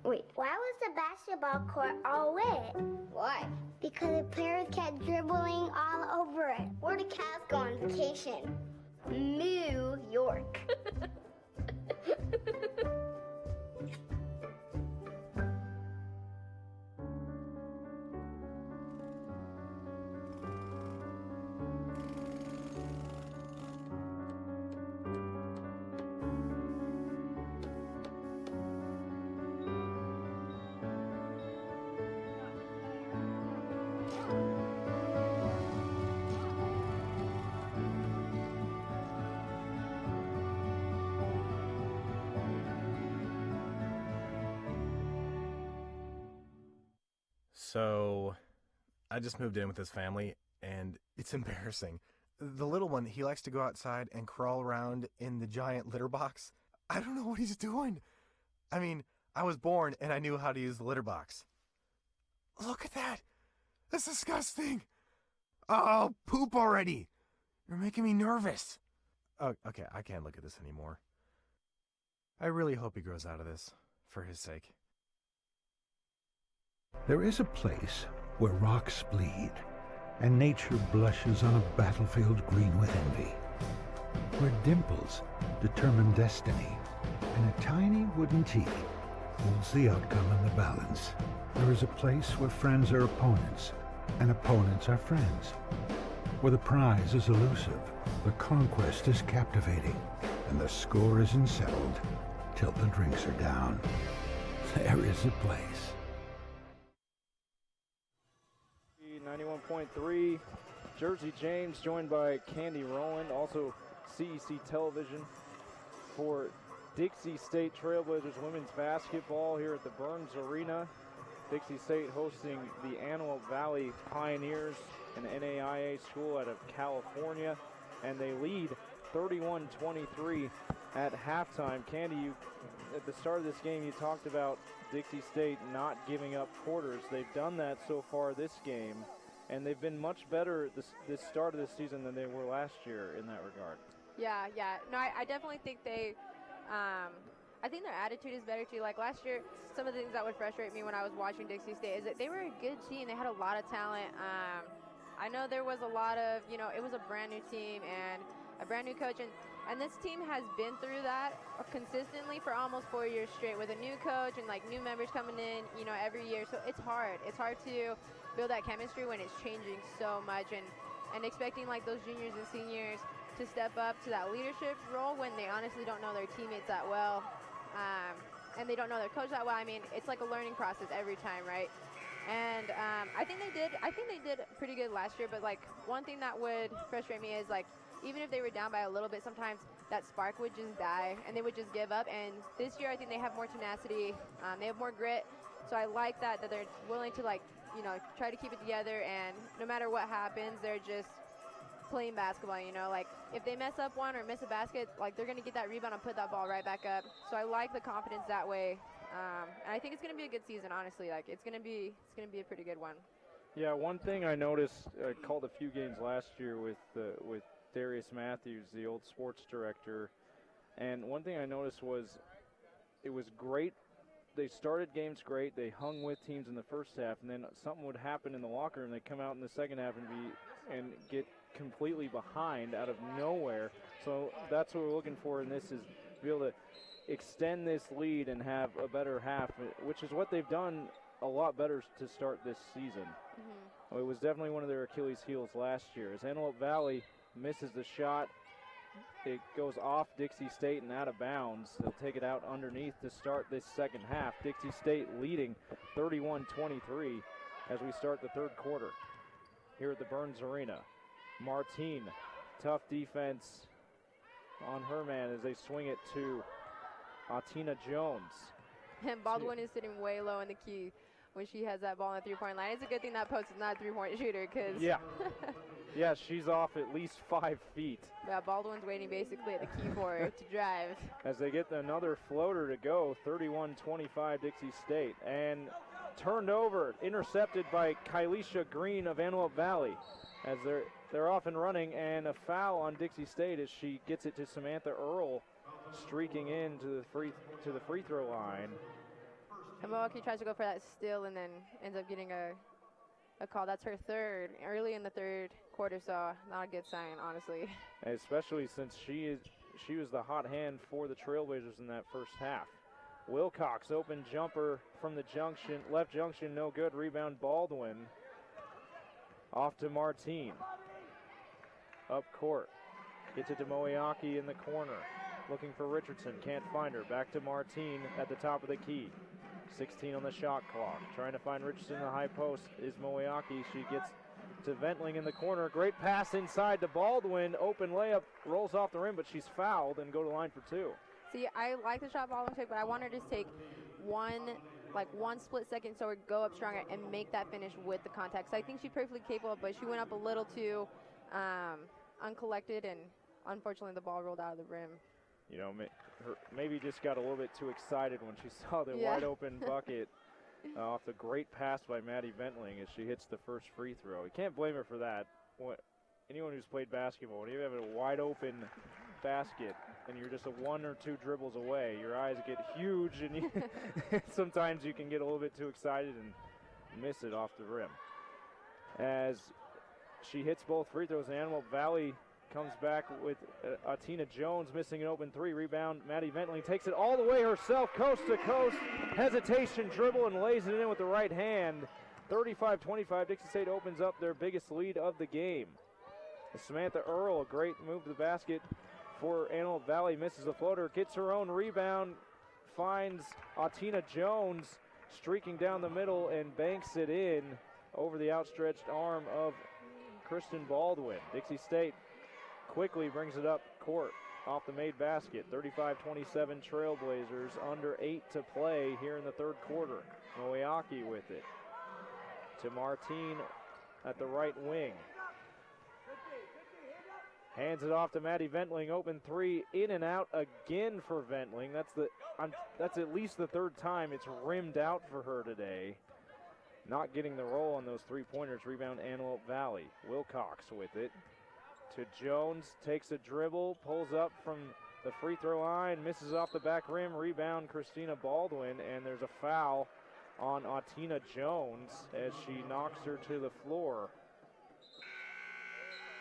D: Why was the basketball court all wet? Why? Because the players kept dribbling all over it. Where do cats go on vacation? New York.
F: So, I just moved in with his family, and it's embarrassing. The little one, he likes to go outside and crawl around in the giant litter box. I don't know what he's doing. I mean, I was born, and I knew how to use the litter box. Look at that. That's disgusting. Oh, poop already. You're making me nervous. Oh, okay, I can't look at this anymore. I really hope he grows out of this, for his sake.
K: There is a place where rocks bleed and nature blushes on a battlefield green with envy, where dimples determine destiny and a tiny wooden T holds the outcome in the balance. There is a place where friends are opponents and opponents are friends, where the prize is elusive, the conquest is captivating, and the score isn't settled till the drinks are down. There is a place.
A: 91.3, Jersey James, joined by Candy Rowland, also CEC Television for Dixie State Trailblazers women's basketball here at the Burns Arena. Dixie State hosting the Antelope Valley Pioneers, an NAIA school out of California, and they lead 31-23 at halftime. Candy, you, at the start of this game, you talked about Dixie State not giving up quarters. They've done that so far this game, and they've been much better this start of the season than they were last year in that regard.
B: Yeah. No, I definitely think they I think their attitude is better too. Like last year, some of the things that would frustrate me when I was watching Dixie State is that they were a good team. They had a lot of talent. I know there was a lot of, it was a brand new team and a brand new coach, and this team has been through that consistently for almost 4 years straight with a new coach and like new members coming in, every year. So it's hard. It's hard to build that chemistry when it's changing so much, and expecting like those juniors and seniors to step up to that leadership role when they honestly don't know their teammates that well, and they don't know their coach that well. I mean, it's like a learning process every time, right? And I think they did pretty good last year, but like one thing that would frustrate me is like even if they were down by a little bit, sometimes that spark would just die and they would just give up. And this year I think they have more tenacity, they have more grit, so I like that they're willing to like try to keep it together, and no matter what happens, they're just playing basketball. Like if they mess up one or miss a basket, like they're gonna get that rebound and put that ball right back up. So I like the confidence that way, and I think it's gonna be a good season. Honestly, like it's gonna be a pretty good one.
A: Yeah, one thing I noticed, I called a few games last year with Darius Matthews, the old sports director, and one thing I noticed was it was great. They started games great. They hung with teams in the first half, and then something would happen in the locker room. They come out in the second half and get completely behind out of nowhere. So that's what we're looking for in this, is to be able to extend this lead and have a better half, which is what they've done a lot better to start this season. Mm-hmm. It was definitely one of their Achilles heels last year. As Antelope Valley misses the shot, it goes off Dixie State and out of bounds. They'll take it out underneath to start this second half. Dixie State leading 31-23 as we start the third quarter here at the Burns Arena. Martine, tough defense on her man as they swing it to Atina Jones.
B: And Baldwin is sitting way low in the key when she has that ball on the three-point line. It's a good thing that post is not a three-point shooter, because
A: yeah, she's off at least 5 feet.
B: Yeah, Baldwin's waiting basically at the key for her to drive.
A: As they get another floater to go, 31-25 Dixie State. And turned over, intercepted by Kylisha Green of Antelope Valley, as they're off and running, and a foul on Dixie State as she gets it to Samantha Earl, streaking in to the free throw line.
B: And Milwaukee tries to go for that steal and then ends up getting a call. That's her third, early in the third quarter, so not a good sign, honestly.
A: Especially since she was the hot hand for the Trailblazers in that first half. Wilcox, open jumper from the junction, left junction, no good. Rebound Baldwin. Off to Martine. Up court. Gets it to Moeaki in the corner. Looking for Richardson, can't find her. Back to Martine at the top of the key. 16 on the shot clock. Trying to find Richardson in the high post is Moeaki. She gets to Ventling in the corner. Great pass inside to Baldwin. Open layup, rolls off the rim, but she's fouled and go to line for two.
B: See, I like the shot Baldwin took, but I want her to just take one split second so her go up stronger and make that finish with the contact. So I think she's perfectly capable, but she went up a little too uncollected, and unfortunately the ball rolled out of the rim.
A: Maybe just got a little bit too excited when she saw the wide open bucket off the great pass by Maddie Ventling as she hits the first free throw. You can't blame her for that. Anyone who's played basketball, when you have a wide open basket and you're just 1 or 2 dribbles away, your eyes get huge, and sometimes you can get a little bit too excited and miss it off the rim. As she hits both free throws, Antelope Valley comes back with Atina Jones missing an open 3. Rebound, Maddie Ventling takes it all the way herself, coast to coast. Hesitation, dribble, and lays it in with the right hand. 35-25, Dixie State opens up their biggest lead of the game. Samantha Earl, a great move to the basket for Antelope Valley, misses the floater, gets her own rebound, finds Atina Jones streaking down the middle and banks it in over the outstretched arm of Kristen Baldwin. Dixie State quickly brings it up court off the made basket. 35-27 Trailblazers, under 8 to play here in the third quarter. Moeaki with it to Martine at the right wing. Hands it off to Maddie Ventling, open three, in and out again for Ventling. That's at least the third time it's rimmed out for her today. Not getting the roll on those three-pointers. Rebound Antelope Valley. Wilcox with it to Jones, takes a dribble, pulls up from the free throw line, misses off the back rim. Rebound Christina Baldwin, and there's a foul on Atina Jones as she knocks her to the floor.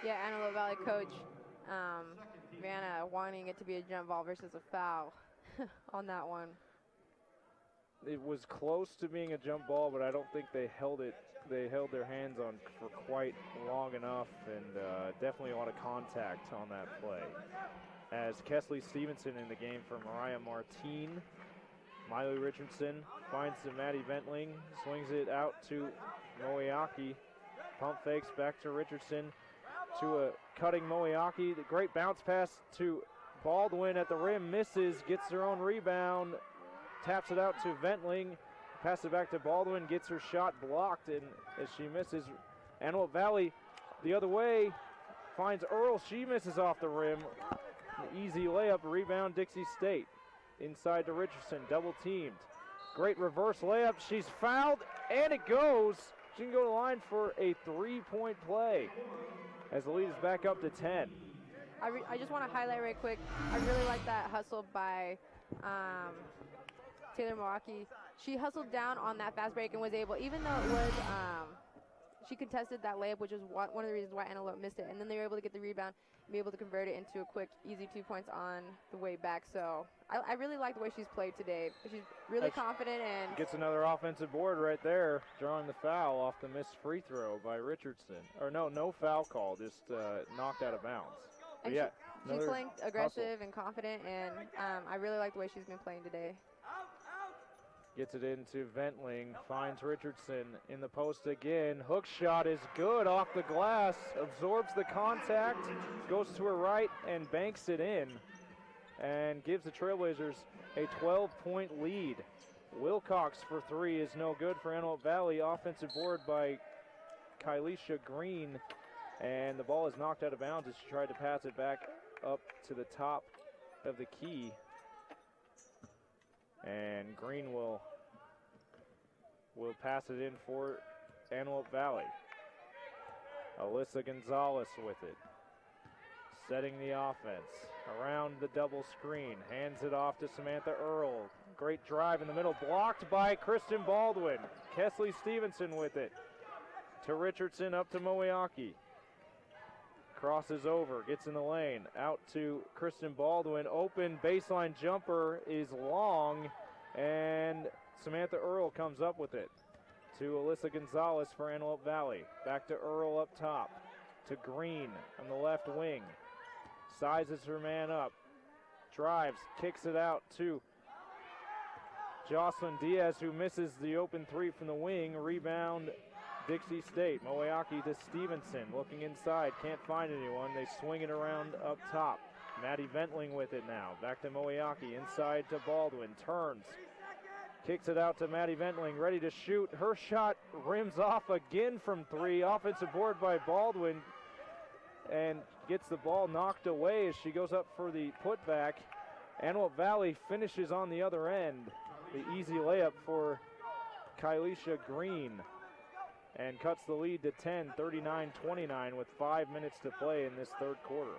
B: Yeah, Antelope Valley coach Vanna wanting it to be a jump ball versus a foul on that one.
A: It was close to being a jump ball, but I don't think they held it. They held their hands on for quite long enough, and definitely a lot of contact on that play. As Kesley Stevenson in the game for Mariah Martine. Miley Richardson finds to Maddie Ventling, swings it out to Moeaki. Pump fakes back to Richardson, to a cutting Moeaki. The great bounce pass to Baldwin at the rim, misses, gets her own rebound, taps it out to Ventling, passes it back to Baldwin, gets her shot blocked, and as she misses, Antelope Valley the other way finds Earl. She misses off the rim. An easy layup, rebound Dixie State. Inside to Richardson, double teamed. Great reverse layup. She's fouled, and it goes. She can go to the line for a three-point play as the lead is back up to 10.
B: I just want to highlight right quick. I really like that hustle by Taylor Milwaukee. She hustled down on that fast break and was able, even though it was, she contested that layup, which was one of the reasons why Antelope missed it. And then they were able to get the rebound and be able to convert it into a quick, easy 2 points on the way back. So I really like the way she's played today. She's really confident and
A: gets another offensive board right there, drawing the foul off the missed free throw by Richardson. Or no foul call, just knocked out of bounds.
B: And yeah, she's playing aggressive and confident, and I really like the way she's been playing today.
A: Gets it into Ventling, finds Richardson in the post again. Hook shot is good off the glass, absorbs the contact, goes to her right and banks it in, and gives the Trailblazers a 12-point lead. Wilcox for three is no good for Antelope Valley. Offensive board by Kylisha Green, and the ball is knocked out of bounds as she tried to pass it back up to the top of the key. And Green will pass it in for Antelope Valley. Alyssa Gonzalez with it. Setting the offense around the double screen. Hands it off to Samantha Earl. Great drive in the middle, blocked by Kristen Baldwin. Kesley Stevenson with it. To Richardson, up to Moeaki. Crosses over, gets in the lane, out to Kristen Baldwin. Open baseline jumper is long, and Samantha Earl comes up with it. To Alyssa Gonzalez for Antelope Valley. Back to Earl up top. To Green on the left wing. Sizes her man up. Drives, kicks it out to Jocelyn Diaz, who misses the open three from the wing. Rebound Dixie State. Moeaki to Stevenson, looking inside, can't find anyone. They swing it around up top. Maddie Ventling with it now. Back to Moeaki, inside to Baldwin, turns. Kicks it out to Maddie Ventling, ready to shoot. Her shot rims off again from three. Offensive board by Baldwin, and gets the ball knocked away as she goes up for the putback. Antelope Valley finishes on the other end. The easy layup for Kylisha Green, and cuts the lead to 10, 39-29 with 5 minutes to play in this third quarter.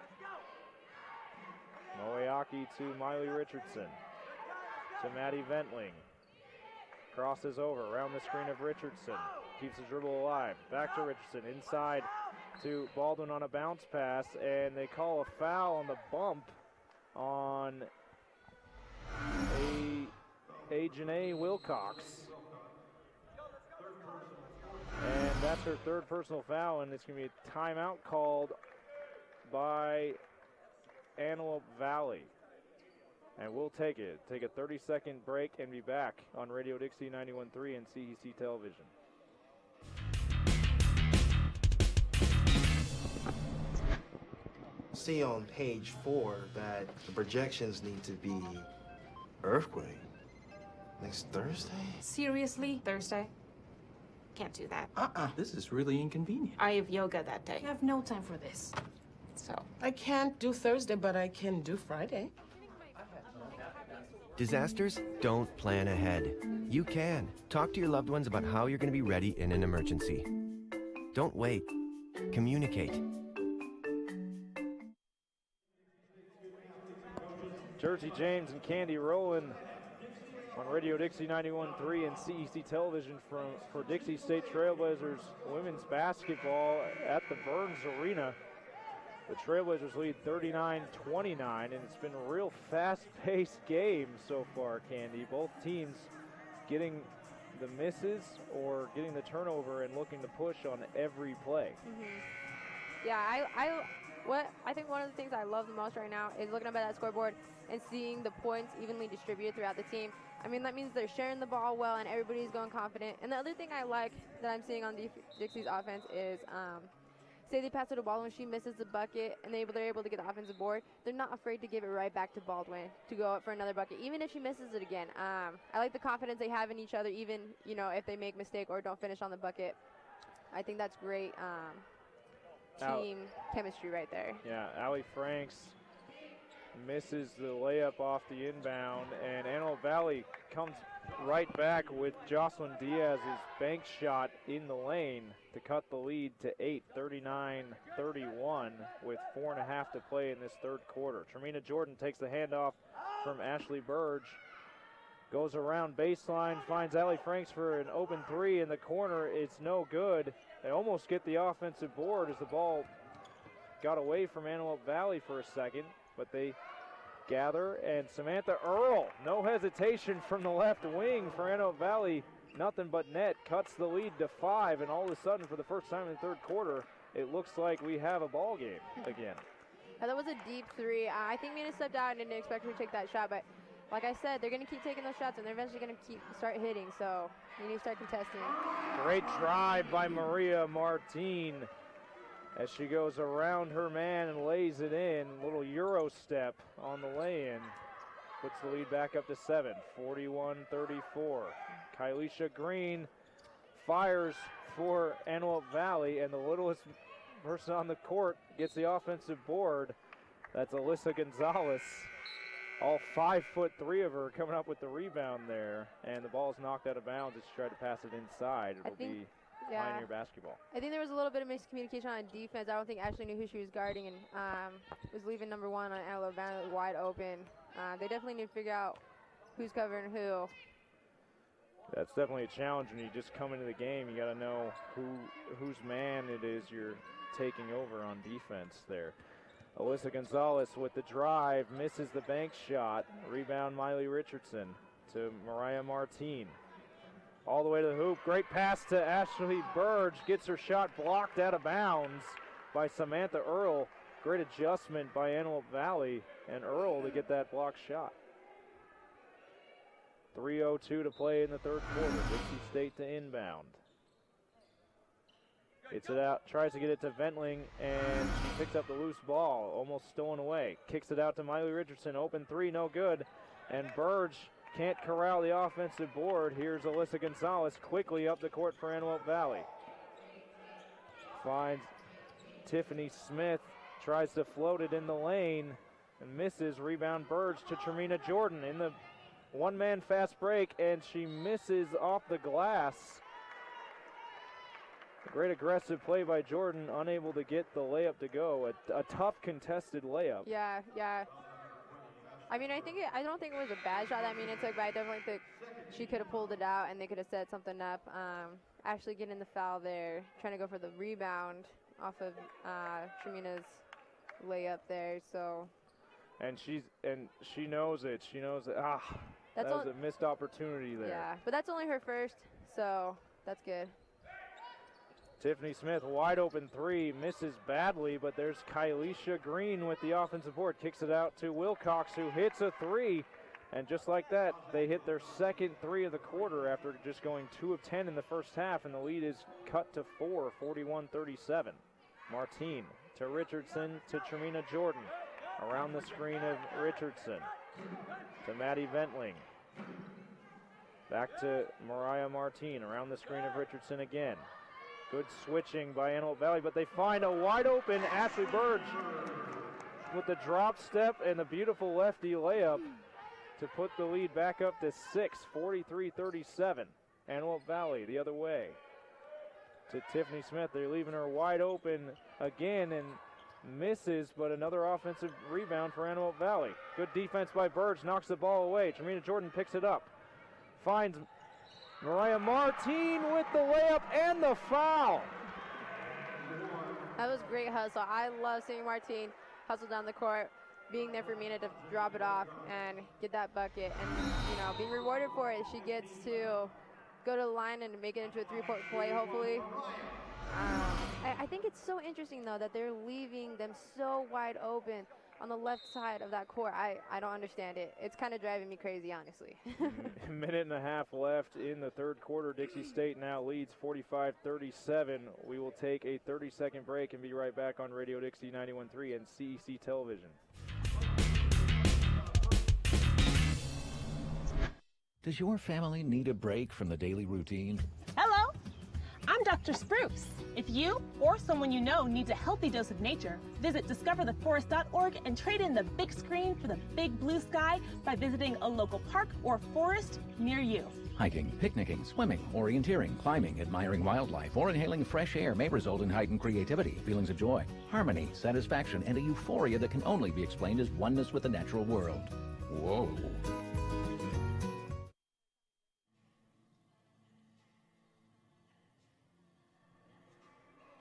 A: Moeaki to Miley Richardson, to Maddie Ventling. Crosses over, around the screen of Richardson. Keeps the dribble alive. Back to Richardson, inside to Baldwin on a bounce pass, and they call a foul on the bump on a Janae Wilcox. And that's her third personal foul, and it's going to be a timeout called by Antelope Valley. And we'll take it. Take a 30-second break and be back on Radio Dixie 91.3 and CEC Television.
L: See on page 4 that the projections need to be earthquake next Thursday?
M: Seriously? Thursday? Can't do that.
G: This is really inconvenient.
M: I have yoga that day.
G: I have no time for this.
M: So.
G: I can't do Thursday, but I can do Friday.
H: Disasters don't plan ahead. You can. Talk to your loved ones about how you're going to be ready in an emergency. Don't wait. Communicate.
A: Jersey James and Candy Rowland on Radio Dixie 91.3 and CEC Television for Dixie State Trailblazers women's basketball at the Burns Arena. The Trailblazers lead 39-29, and it's been a real fast-paced game so far, Candy. Both teams getting the misses or getting the turnover and looking to push on every play.
B: Yeah, I think one of the things I love the most right now is looking up at that scoreboard and seeing the points evenly distributed throughout the team. I mean, that means they're sharing the ball well and everybody's going confident. And the other thing I like that I'm seeing on Dixie's offense is, say they pass it to Baldwin, she misses the bucket, and they're able to get the offensive board. They're not afraid to give it right back to Baldwin to go up for another bucket, even if she misses it again. I like the confidence they have in each other, even if they make a mistake or don't finish on the bucket. I think that's great team chemistry right there.
A: Yeah, Allie Franks misses the layup off the inbound, and Antelope Valley comes right back with Jocelyn Diaz's bank shot in the lane to cut the lead to 8, 39-31 with 4.5 to play in this third quarter. Tremina Jordan takes the handoff from Ashley Burge, goes around baseline, finds Allie Franks for an open three in the corner. It's no good. They almost get the offensive board as the ball got away from Antelope Valley for a second, but they gather, and Samantha Earl, no hesitation from the left wing for Antelope Valley, nothing but net, cuts the lead to 5, and all of a sudden, for the first time in the third quarter, it looks like we have a ball game again.
B: That was a deep three. I think Mina stepped out and didn't expect her to take that shot, but like I said, they're going to keep taking those shots, and they're eventually going to start hitting, so you need to start contesting.
A: Great drive by Maria Martin as she goes around her man and lays it in. Little Euro step on the lay-in. Puts the lead back up to 7, 41-34. Kylisha Green fires for Antelope Valley, and the littlest person on the court gets the offensive board. That's Alyssa Gonzalez. All 5'3" of her coming up with the rebound there, and the ball's knocked out of bounds as she tried to pass it inside. It'll be Pioneer basketball.
B: I think there was a little bit of miscommunication on defense. I don't think Ashley knew who she was guarding and was leaving number 1 on Antelope Valley wide open. They definitely need to figure out who's covering who.
A: That's definitely a challenge when you just come into the game. You got to know whose man it is you're taking over on defense there. Alyssa Gonzalez with the drive, misses the bank shot. Rebound Miley Richardson to Mariah Martin. All the way to the hoop. Great pass to Ashley Burge. Gets her shot blocked out of bounds by Samantha Earl. Great adjustment by Antelope Valley and Earl to get that blocked shot. 3:02 to play in the third quarter. Dixie State to inbound. Gets it out, tries to get it to Ventling, and she picks up the loose ball, almost stolen away. Kicks it out to Miley Richardson, open three, no good. And Burge can't corral the offensive board. Here's Alyssa Gonzalez quickly up the court for Antelope Valley. Finds Tiffany Smith, tries to float it in the lane, and misses. Rebound Burge to Tremina Jordan in the one-man fast break, and she misses off the glass. A great aggressive play by Jordan, unable to get the layup to go. A tough contested layup.
B: Yeah. I mean, I don't think it was a bad shot that Mina took, but I definitely think she could have pulled it out and they could have set something up. Actually getting the foul there, trying to go for the rebound off of Tremina's layup there. So.
A: And she knows it. She knows it. That was a missed opportunity there.
B: Yeah, but that's only her first, so that's good.
A: Tiffany Smith, wide open three, misses badly, but there's Kylisha Green with the offensive board. Kicks it out to Wilcox, who hits a three. And just like that, they hit their second three of the quarter after just going 2 of 10 in the first half, and the lead is cut to 4, 41-37. Martine to Richardson to Tremina Jordan. Around the screen of Richardson to Maddie Ventling. Back to Mariah Martine, around the screen of Richardson again. Good switching by Antelope Valley, but they find a wide open Ashley Burge with the drop step and the beautiful lefty layup to put the lead back up to 6, 43-37. Antelope Valley the other way to Tiffany Smith. They're leaving her wide open again and misses, but another offensive rebound for Antelope Valley. Good defense by Burge, knocks the ball away. Tremina Jordan picks it up. Finds Mariah Martine with the layup and the foul.
B: That was great hustle. I love seeing Martine hustle down the court, being there for Mina to drop it off and get that bucket, and being rewarded for it. She gets to go to the line and make it into a three-point play, hopefully. I think it's so interesting, though, that they're leaving them so wide open on the left side of that court. I don't understand it. It's kind of driving me crazy, honestly.
A: A minute and a half left in the third quarter. Dixie State now leads 45-37. We will take a 30-second break and be right back on Radio Dixie 91.3 and CEC Television.
N: Does your family need a break from the daily routine?
O: Hello, I'm Dr. Spruce. If you or someone you know needs a healthy dose of nature, visit discovertheforest.org and trade in the big screen for the big blue sky by visiting a local park or forest near you.
N: Hiking, picnicking, swimming, orienteering, climbing, admiring wildlife, or inhaling fresh air may result in heightened creativity, feelings of joy, harmony, satisfaction, and a euphoria that can only be explained as oneness with the natural world. Whoa.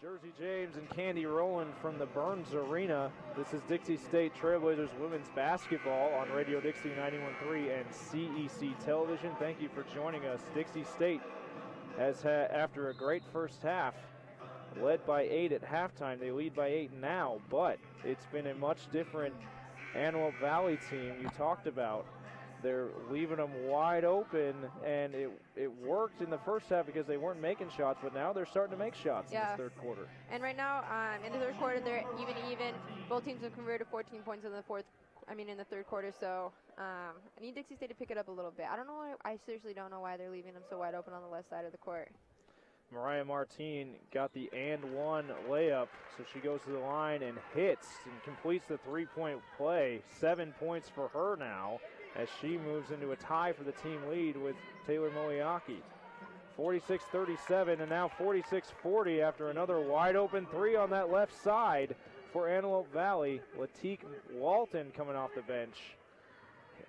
A: Jersey James and Candy Rowland from the Burns Arena. This is Dixie State Trailblazers women's basketball on Radio Dixie 91.3 and CEC Television. Thank you for joining us. Dixie State has had, after a great first half, led by 8 at halftime. They lead by 8 now, but it's been a much different Antelope Valley team you talked about. They're leaving them wide open, and it worked in the first half because they weren't making shots, but now they're starting to make shots in this third quarter.
B: And right now, in the third quarter, they're even. Both teams have converted 14 points in the third quarter. So I need Dixie State to pick it up a little bit. I seriously don't know why they're leaving them so wide open on the left side of the court.
A: Mariah Martine got the and one layup, so she goes to the line and hits and completes the three-point play. 7 points for her now, as she moves into a tie for the team lead with Taylor Moliaki. 46-37 and now 46-40 after another wide open three on that left side for Antelope Valley. Latique Walton coming off the bench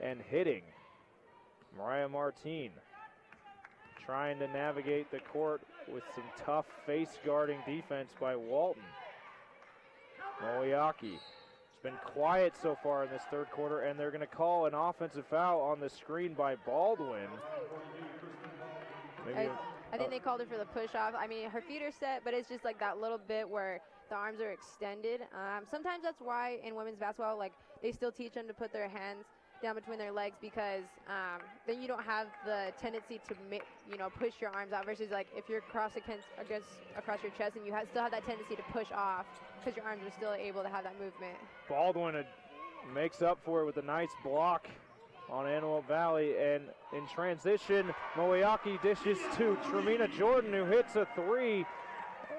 A: and hitting. Mariah Martine trying to navigate the court with some tough face guarding defense by Walton. Moliaki. Been quiet so far in this third quarter, and they're going to call an offensive foul on the screen by Baldwin.
B: I think they called her for the push-off. I mean, her feet are set, but it's just like that little bit where the arms are extended. Sometimes that's why in women's basketball, like, they still teach them to put their hands down between their legs, because then you don't have the tendency to push your arms out, versus like if you're across your chest and you still have that tendency to push off because your arms are still able to have that movement.
A: Baldwin makes up for it with a nice block on Antelope Valley, and in transition, Moliaki dishes to Tremina Jordan, who hits a three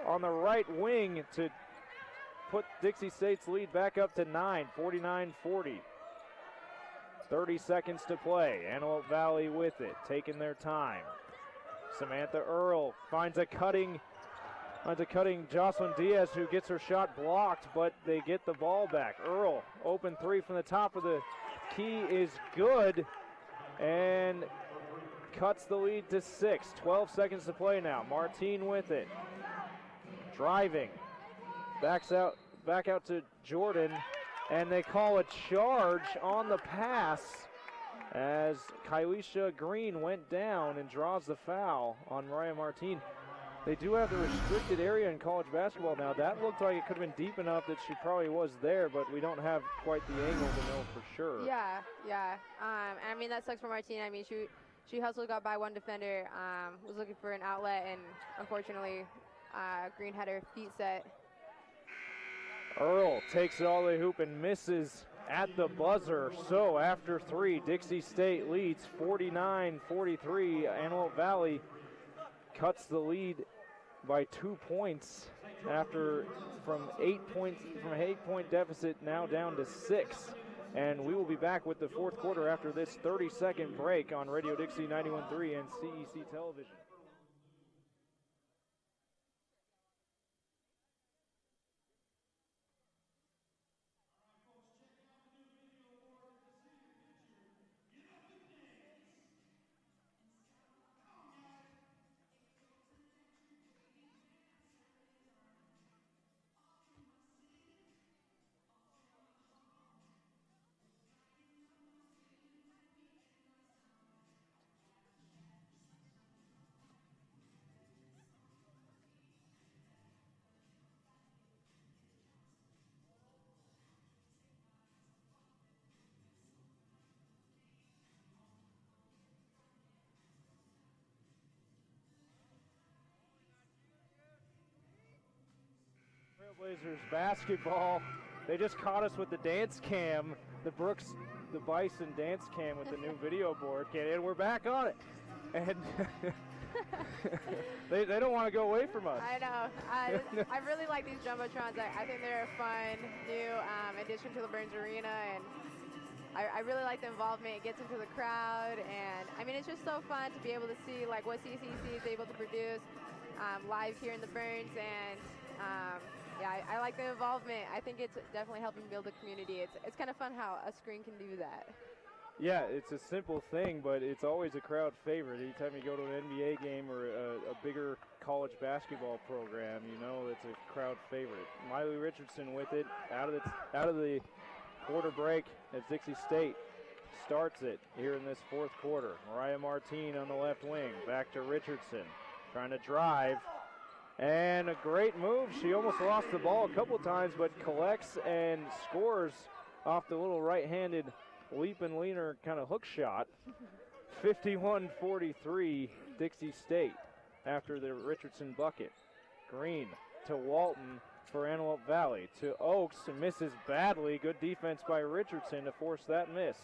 A: on the right wing to put Dixie State's lead back up to 9, 49-40. 30 seconds to play. Antelope Valley with it, taking their time. Samantha Earl finds a cutting Jocelyn Diaz, who gets her shot blocked, but they get the ball back. Earl, open three from the top of the key is good, and cuts the lead to 6. 12 seconds to play now. Martine with it. Driving. Back out to Jordan, and they call a charge on the pass as Kylisha Green went down and draws the foul on Mariah Martine. They do have the restricted area in college basketball now. That looked like it could have been deep enough that she probably was there, but we don't have quite the angle to know for sure.
B: Yeah. I mean, that sucks for Martine. I mean, she hustled, got by one defender, was looking for an outlet, and unfortunately, Green had her feet set.
A: Earl takes it all the way hoop and misses at the buzzer. So after 3, Dixie State leads 49-43. Antelope Valley cuts the lead by 2 points from 8-point deficit now down to 6. And we will be back with the fourth quarter after this 30-second break on Radio Dixie 91.3 and CEC Television. Trailblazers basketball. They just caught us with the dance cam, the Bison dance cam with the new video board, and we're back on it. And they don't want to go away from us.
B: I know. I really like these Jumbotrons. I think they're a fun new addition to the Burns Arena, and I really like the involvement. It gets into the crowd, and I mean, it's just so fun to be able to see like what CCC is able to produce live here in the Burns, and yeah, I like the involvement. I think it's definitely helping build a community. It's kind of fun how a screen can do that.
A: Yeah, it's a simple thing, but it's always a crowd favorite. Anytime you go to an NBA game or a bigger college basketball program, you know it's a crowd favorite. Miley Richardson with it out of the quarter break as Dixie State starts it here in this fourth quarter. Mariah Martine on the left wing, back to Richardson, trying to drive. And a great move. She almost lost the ball a couple times, but collects and scores off the little right-handed leap and leaner kind of hook shot. 51-43 Dixie State after the Richardson bucket. Green to Walton for Antelope Valley. To Oaks, misses badly. Good defense by Richardson to force that miss.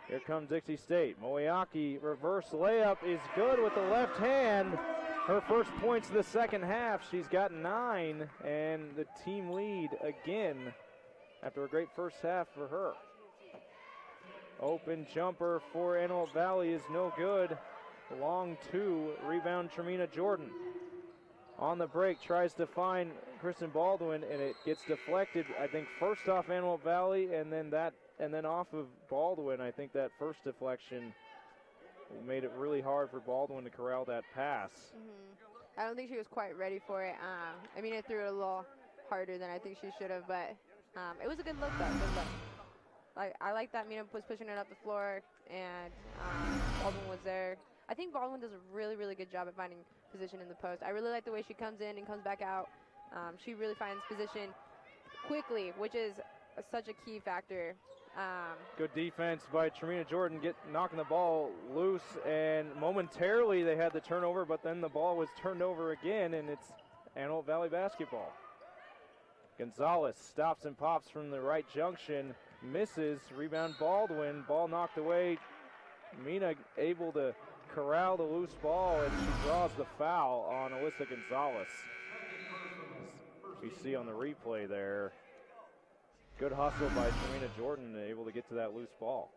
A: Here comes Dixie State. Moeaki reverse layup is good with the left hand. Her first points of the second half. She's got 9, and the team lead again after a great first half for her. Open jumper for Antelope Valley is no good. Long 2, rebound Tremina Jordan. On the break, tries to find Kristen Baldwin, and it gets deflected, I think, first off Antelope Valley, and then off of Baldwin. I think that first deflection made it really hard for Baldwin to corral that pass.
B: I don't think she was quite ready for it. I mean, it threw it a little harder than I think she should have, but it was a good look, though. Good look. I like that Mina was pushing it up the floor, and Baldwin was there. I think Baldwin does a really, really good job at finding position in the post. I really like the way she comes in and comes back out. She really finds position quickly, which is such a key factor.
A: Good defense by Tremina Jordan, knocking the ball loose, and momentarily they had the turnover, but then the ball was turned over again, and it's Antelope Valley basketball. Gonzalez stops and pops from the right junction, misses, rebound Baldwin, ball knocked away. Mina able to corral the loose ball, and she draws the foul on Alyssa Gonzalez. As we see on the replay there. Good hustle by Tremina Jordan, able to get to that loose ball.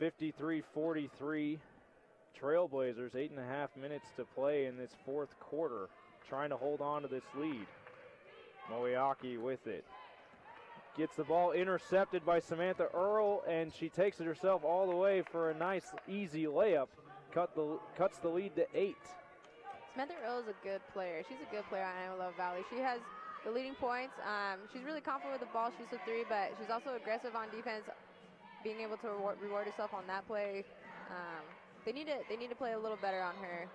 A: 53-43, Trailblazers, 8.5 minutes to play in this fourth quarter, trying to hold on to this lead. Moeaki with it. Gets the ball intercepted by Samantha Earl, and she takes it herself all the way for a nice, easy layup. Cuts the lead to 8.
B: Samantha Earl is a good player. She's a good player on Antelope Valley. She has the leading points. She's really confident with the ball. Shoots a 3, but she's also aggressive on defense, being able to reward herself on that play. They need to play a little better on her.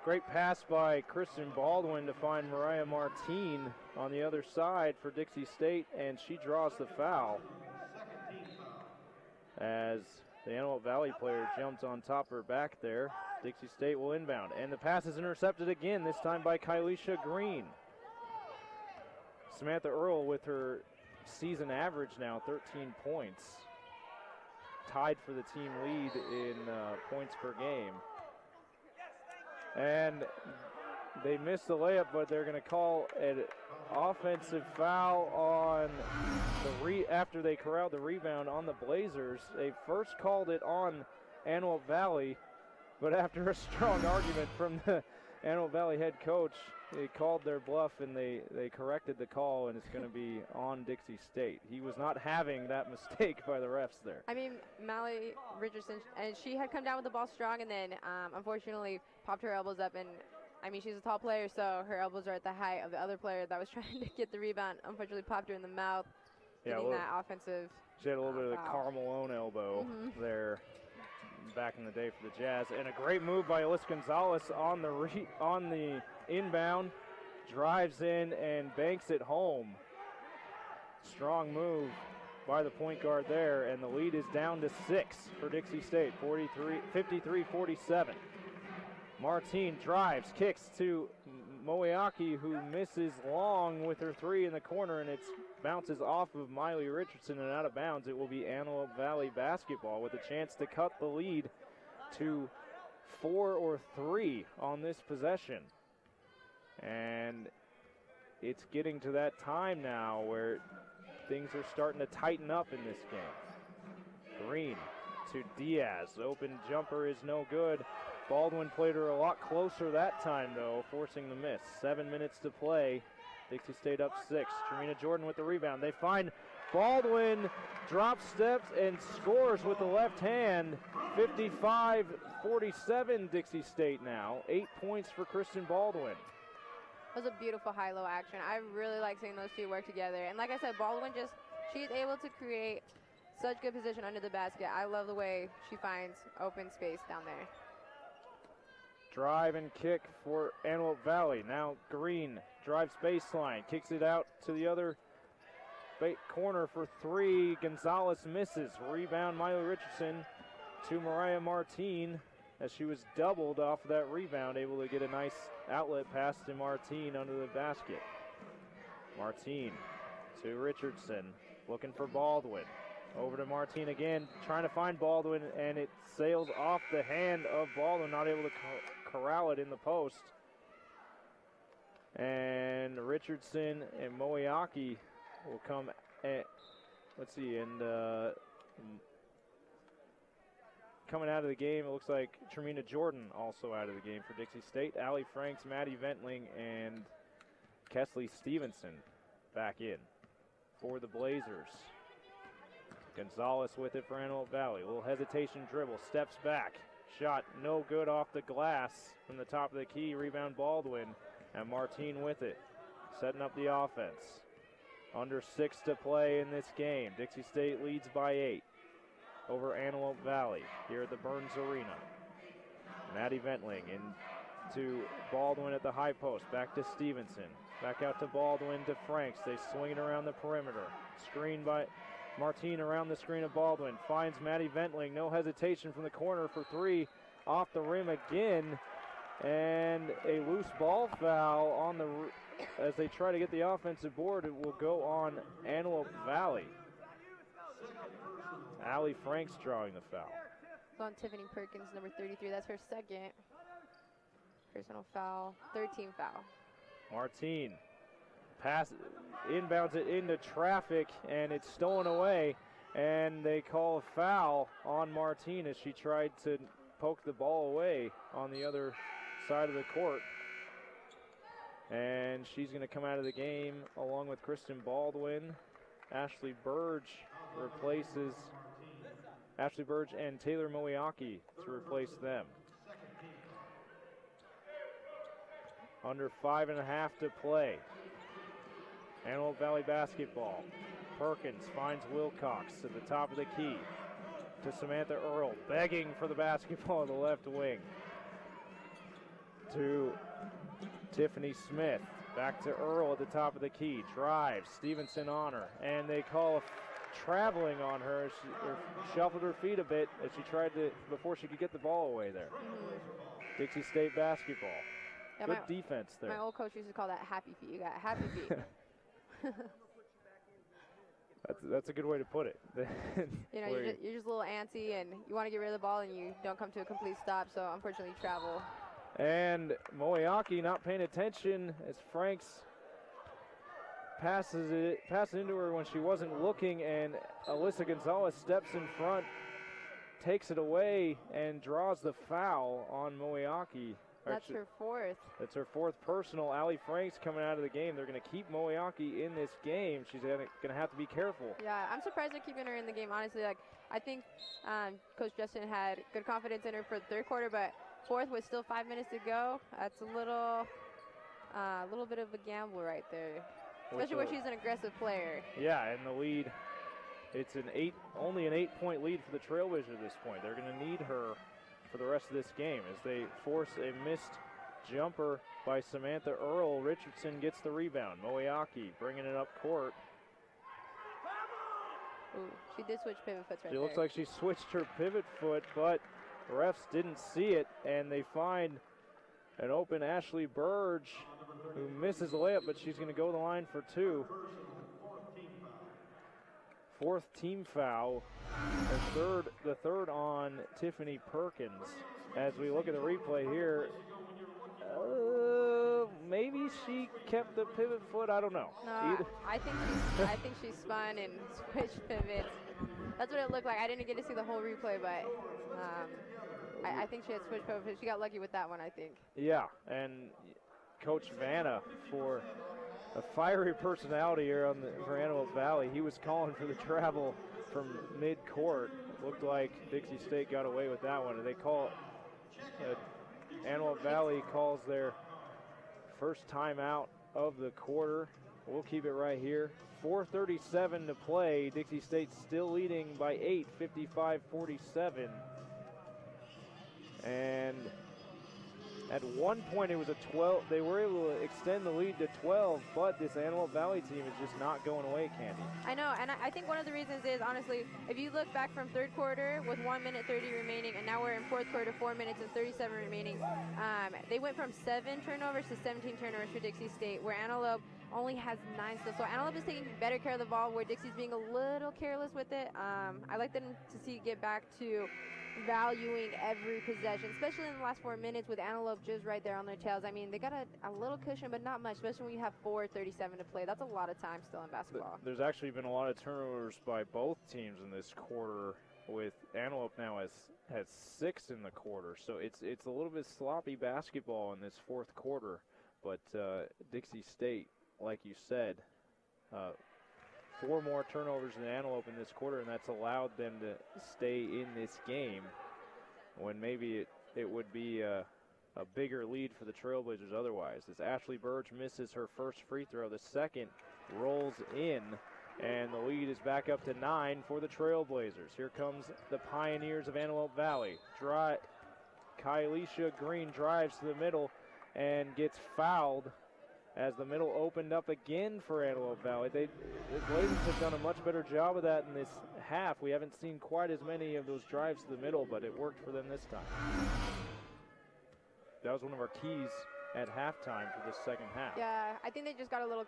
A: Great pass by Kristen Baldwin to find Mariah Martine on the other side for Dixie State, and she draws the foul as the Antelope Valley player jumped on top of her back there. Dixie State will inbound, and the pass is intercepted again, this time by Kylisha Green. Samantha Earl with her season average now, 13 points. Tied for the team lead in points per game. And they missed the layup, but they're going to call an offensive foul on after they corralled the rebound on the Blazers. They first called it on Antelope Valley, but after a strong argument from the Antelope Valley head coach, they called their bluff and they corrected the call, and it's going to be on Dixie State. He was not having that mistake by the refs there.
B: I mean, Mallory Richardson, and she had come down with the ball strong and then unfortunately popped her elbows up. And I mean, she's a tall player, so her elbows are at the height of the other player that was trying to get the rebound. Unfortunately, popped her in the mouth, getting that offensive.
A: She had a little bit of the Carl Malone elbow there back in the day for the Jazz. And a great move by Alyssa Gonzalez on the inbound, drives in and banks it home. Strong move by the point guard there, and the lead is down to 6 for Dixie State, 53-47. Martine drives, kicks to Moeaki, who misses long with her three in the corner, and it bounces off of Miley Richardson and out of bounds. It will be Antelope Valley basketball with a chance to cut the lead to 4 or 3 on this possession. And it's getting to that time now where things are starting to tighten up in this game. Green to Diaz. Open jumper is no good. Baldwin played her a lot closer that time, though, forcing the miss. 7 minutes to play. Dixie State up 6. Tremina Jordan with the rebound. They find Baldwin, drop steps, and scores with the left hand. 55-47 Dixie State now. 8 points for Kristen Baldwin.
B: That was a beautiful high-low action. I really like seeing those two work together. And like I said, Baldwin she's able to create such good position under the basket. I love the way she finds open space down there.
A: Drive and kick for Antelope Valley. Now Green drives baseline, kicks it out to the other corner for 3. Gonzalez misses. Rebound Miley Richardson to Mariah Martine as she was doubled off of that rebound, able to get a nice outlet pass to Martine under the basket. Martine to Richardson, looking for Baldwin. Over to Martine again, trying to find Baldwin, and it sails off the hand of Baldwin, not able to corral it in the post. And Richardson and Moeaki will come at, coming out of the game, it looks like Tremina Jordan also out of the game for Dixie State. Allie Franks, Maddie Ventling, and Kesley Stevenson back in for the Blazers. Gonzalez with it for Antelope Valley. A little hesitation dribble, steps back. Shot no good off the glass from the top of the key. Rebound Baldwin, and Martine with it. Setting up the offense. Under 6 to play in this game. Dixie State leads by 8 over Antelope Valley here at the Burns Arena. Maddie Ventling into Baldwin at the high post. Back to Stevenson. Back out to Baldwin to Franks. They swing it around the perimeter. Screen by Martine around the screen of Baldwin. Finds Maddie Ventling. No hesitation from the corner for 3. Off the rim again. And a loose ball foul on as they try to get the offensive board. It will go on Antelope Valley. Allie Franks drawing the foul.
B: It's on Tiffany Perkins, number 33. That's her second personal foul, 13th foul.
A: Martine inbounds it into traffic, and it's stolen away. And they call a foul on Martine as she tried to poke the ball away on the other side of the court. And she's going to come out of the game along with Kristen Baldwin. Ashley Burge and Taylor Moeaki to replace them. Under 5.5 to play. Antelope Valley basketball. Perkins finds Wilcox at the top of the key to Samantha Earl, begging for the basketball on the left wing. to Tiffany Smith. Back to Earl at the top of the key. Drives. Stevenson on her. And they call a traveling on her. She shuffled her feet a bit as she tried to, before she could get the ball away there. Dixie State basketball.
B: Yeah,
A: Good defense there.
B: My old coach used to call that happy feet. You got happy feet.
A: That's a good way to put it.
B: You know, you're just a little antsy and you want to get rid of the ball and you don't come to a complete stop, so unfortunately you travel.
A: And Moeaki not paying attention as Franks passes into her when she wasn't looking, and Alyssa Gonzalez steps in front, takes it away, and draws the foul on Moeaki.
B: That's her fourth.
A: That's her fourth personal. Allie Franks coming out of the game. They're going to keep Moeaki in this game. She's going to have to be careful.
B: Yeah, I'm surprised they're keeping her in the game, honestly. Like, I think Coach Justin had good confidence in her for the third quarter, but fourth with still 5 minutes to go. That's a little bit of a gamble right there, especially when she's an aggressive player.
A: Yeah, and the lead, it's only an 8-point lead for the Trailblazers at this point. They're going to need her for the rest of this game as they force a missed jumper by Samantha Earl. Richardson gets the rebound. Moeaki bringing it up court.
B: Ooh, she did switch pivot foots right there.
A: She looks like she switched her pivot foot, but the refs didn't see it, and they find an open Ashley Burge who misses the layup, but she's going to go to the line for two. Fourth team foul, the third on Tiffany Perkins. As we look at the replay here, maybe she kept the pivot foot. I don't know.
B: No, I think she spun and switched pivots. That's what it looked like. I didn't get to see the whole replay, but I think she had switched pivots. She got lucky with that one, I think.
A: Yeah, and Coach Vanna, for a fiery personality here for Antelope Valley, he was calling for the travel from mid-court. Looked like Dixie State got away with that one. And they call Antelope Valley calls their first timeout of the quarter. We'll keep it right here. 4:37 to play. Dixie State still leading by 8, 55-47. And at one point it was a 12. They were able to extend the lead to 12, but this Antelope Valley team is just not going away, Candy.
B: I know, and I think one of the reasons is, honestly, if you look back from third quarter with 1 minute 30 remaining, and now we're in fourth quarter, 4 minutes and 37 remaining, they went from 7 turnovers to 17 turnovers for Dixie State, where Antelope only has 9 still. So Antelope is taking better care of the ball, where Dixie's being a little careless with it. I like them to get back to valuing every possession, especially in the last 4 minutes with Antelope just right there on their tails. I mean, they got a little cushion, but not much, especially when you have 4:37 to play. That's a lot of time still in basketball.
A: There's actually been a lot of turnovers by both teams in this quarter, with Antelope now has 6 in the quarter. So it's a little bit sloppy basketball in this fourth quarter. But Dixie State, like you said, 4 more turnovers than Antelope in this quarter, and that's allowed them to stay in this game when maybe it would be a bigger lead for the Trailblazers otherwise. As Ashley Burge misses her first free throw, the second rolls in, and the lead is back up to 9 for the Trailblazers. Here comes the Pioneers of Antelope Valley. Kylisha Green drives to the middle and gets fouled as the middle opened up again for Antelope Valley. The Blazers have done a much better job of that in this half. We haven't seen quite as many of those drives to the middle, but it worked for them this time. That was one of our keys at halftime for this second half.
B: Yeah, I think they just got a little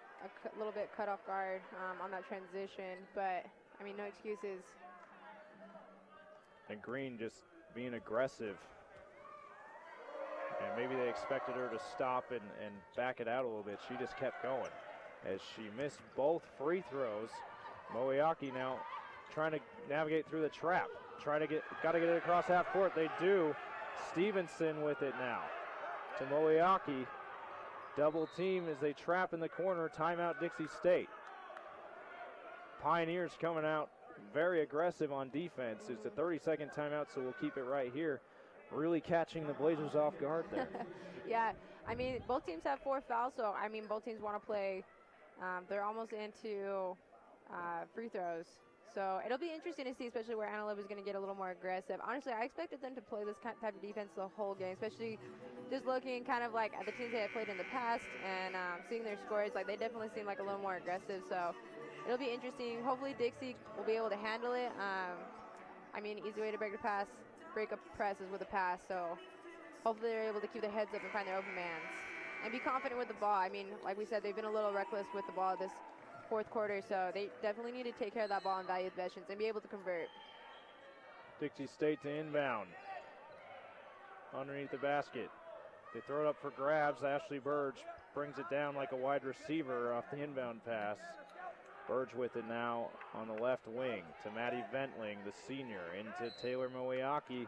B: bit cut off guard on that transition, but I mean, no excuses.
A: And Green just being aggressive. And maybe they expected her to stop and back it out a little bit. She just kept going as she missed both free throws. Moeaki now trying to navigate through the trap. Got to get it across half court. They do. Stevenson with it now to Moeaki. Double team as they trap in the corner. Timeout Dixie State. Pioneers coming out very aggressive on defense. It's a 30-second timeout, so we'll keep it right here. Really catching the Blazers off guard there.
B: Yeah, I mean, both teams have 4 fouls, so I mean, both teams want to play. They're almost into free throws, So it'll be interesting to see, especially where Antelope is going to get a little more aggressive. Honestly, I expected them to play this type of defense the whole game, especially just looking kind of like at the teams they have played in the past and seeing their scores. Like, they definitely seem like a little more aggressive. So it'll be interesting. Hopefully Dixie will be able to handle it. I mean, easy way to break a press is with a pass. So hopefully they're able to keep their heads up and find their open mans and be confident with the ball. I mean, like we said, they've been a little reckless with the ball this fourth quarter, so they definitely need to take care of that ball and value possessions and be able to convert.
A: Dixie State to inbound. Underneath the basket. They throw it up for grabs. Ashley Burge brings it down like a wide receiver off the inbound pass. Burge with it now on the left wing to Maddie Ventling, the senior, into Taylor Moeaki.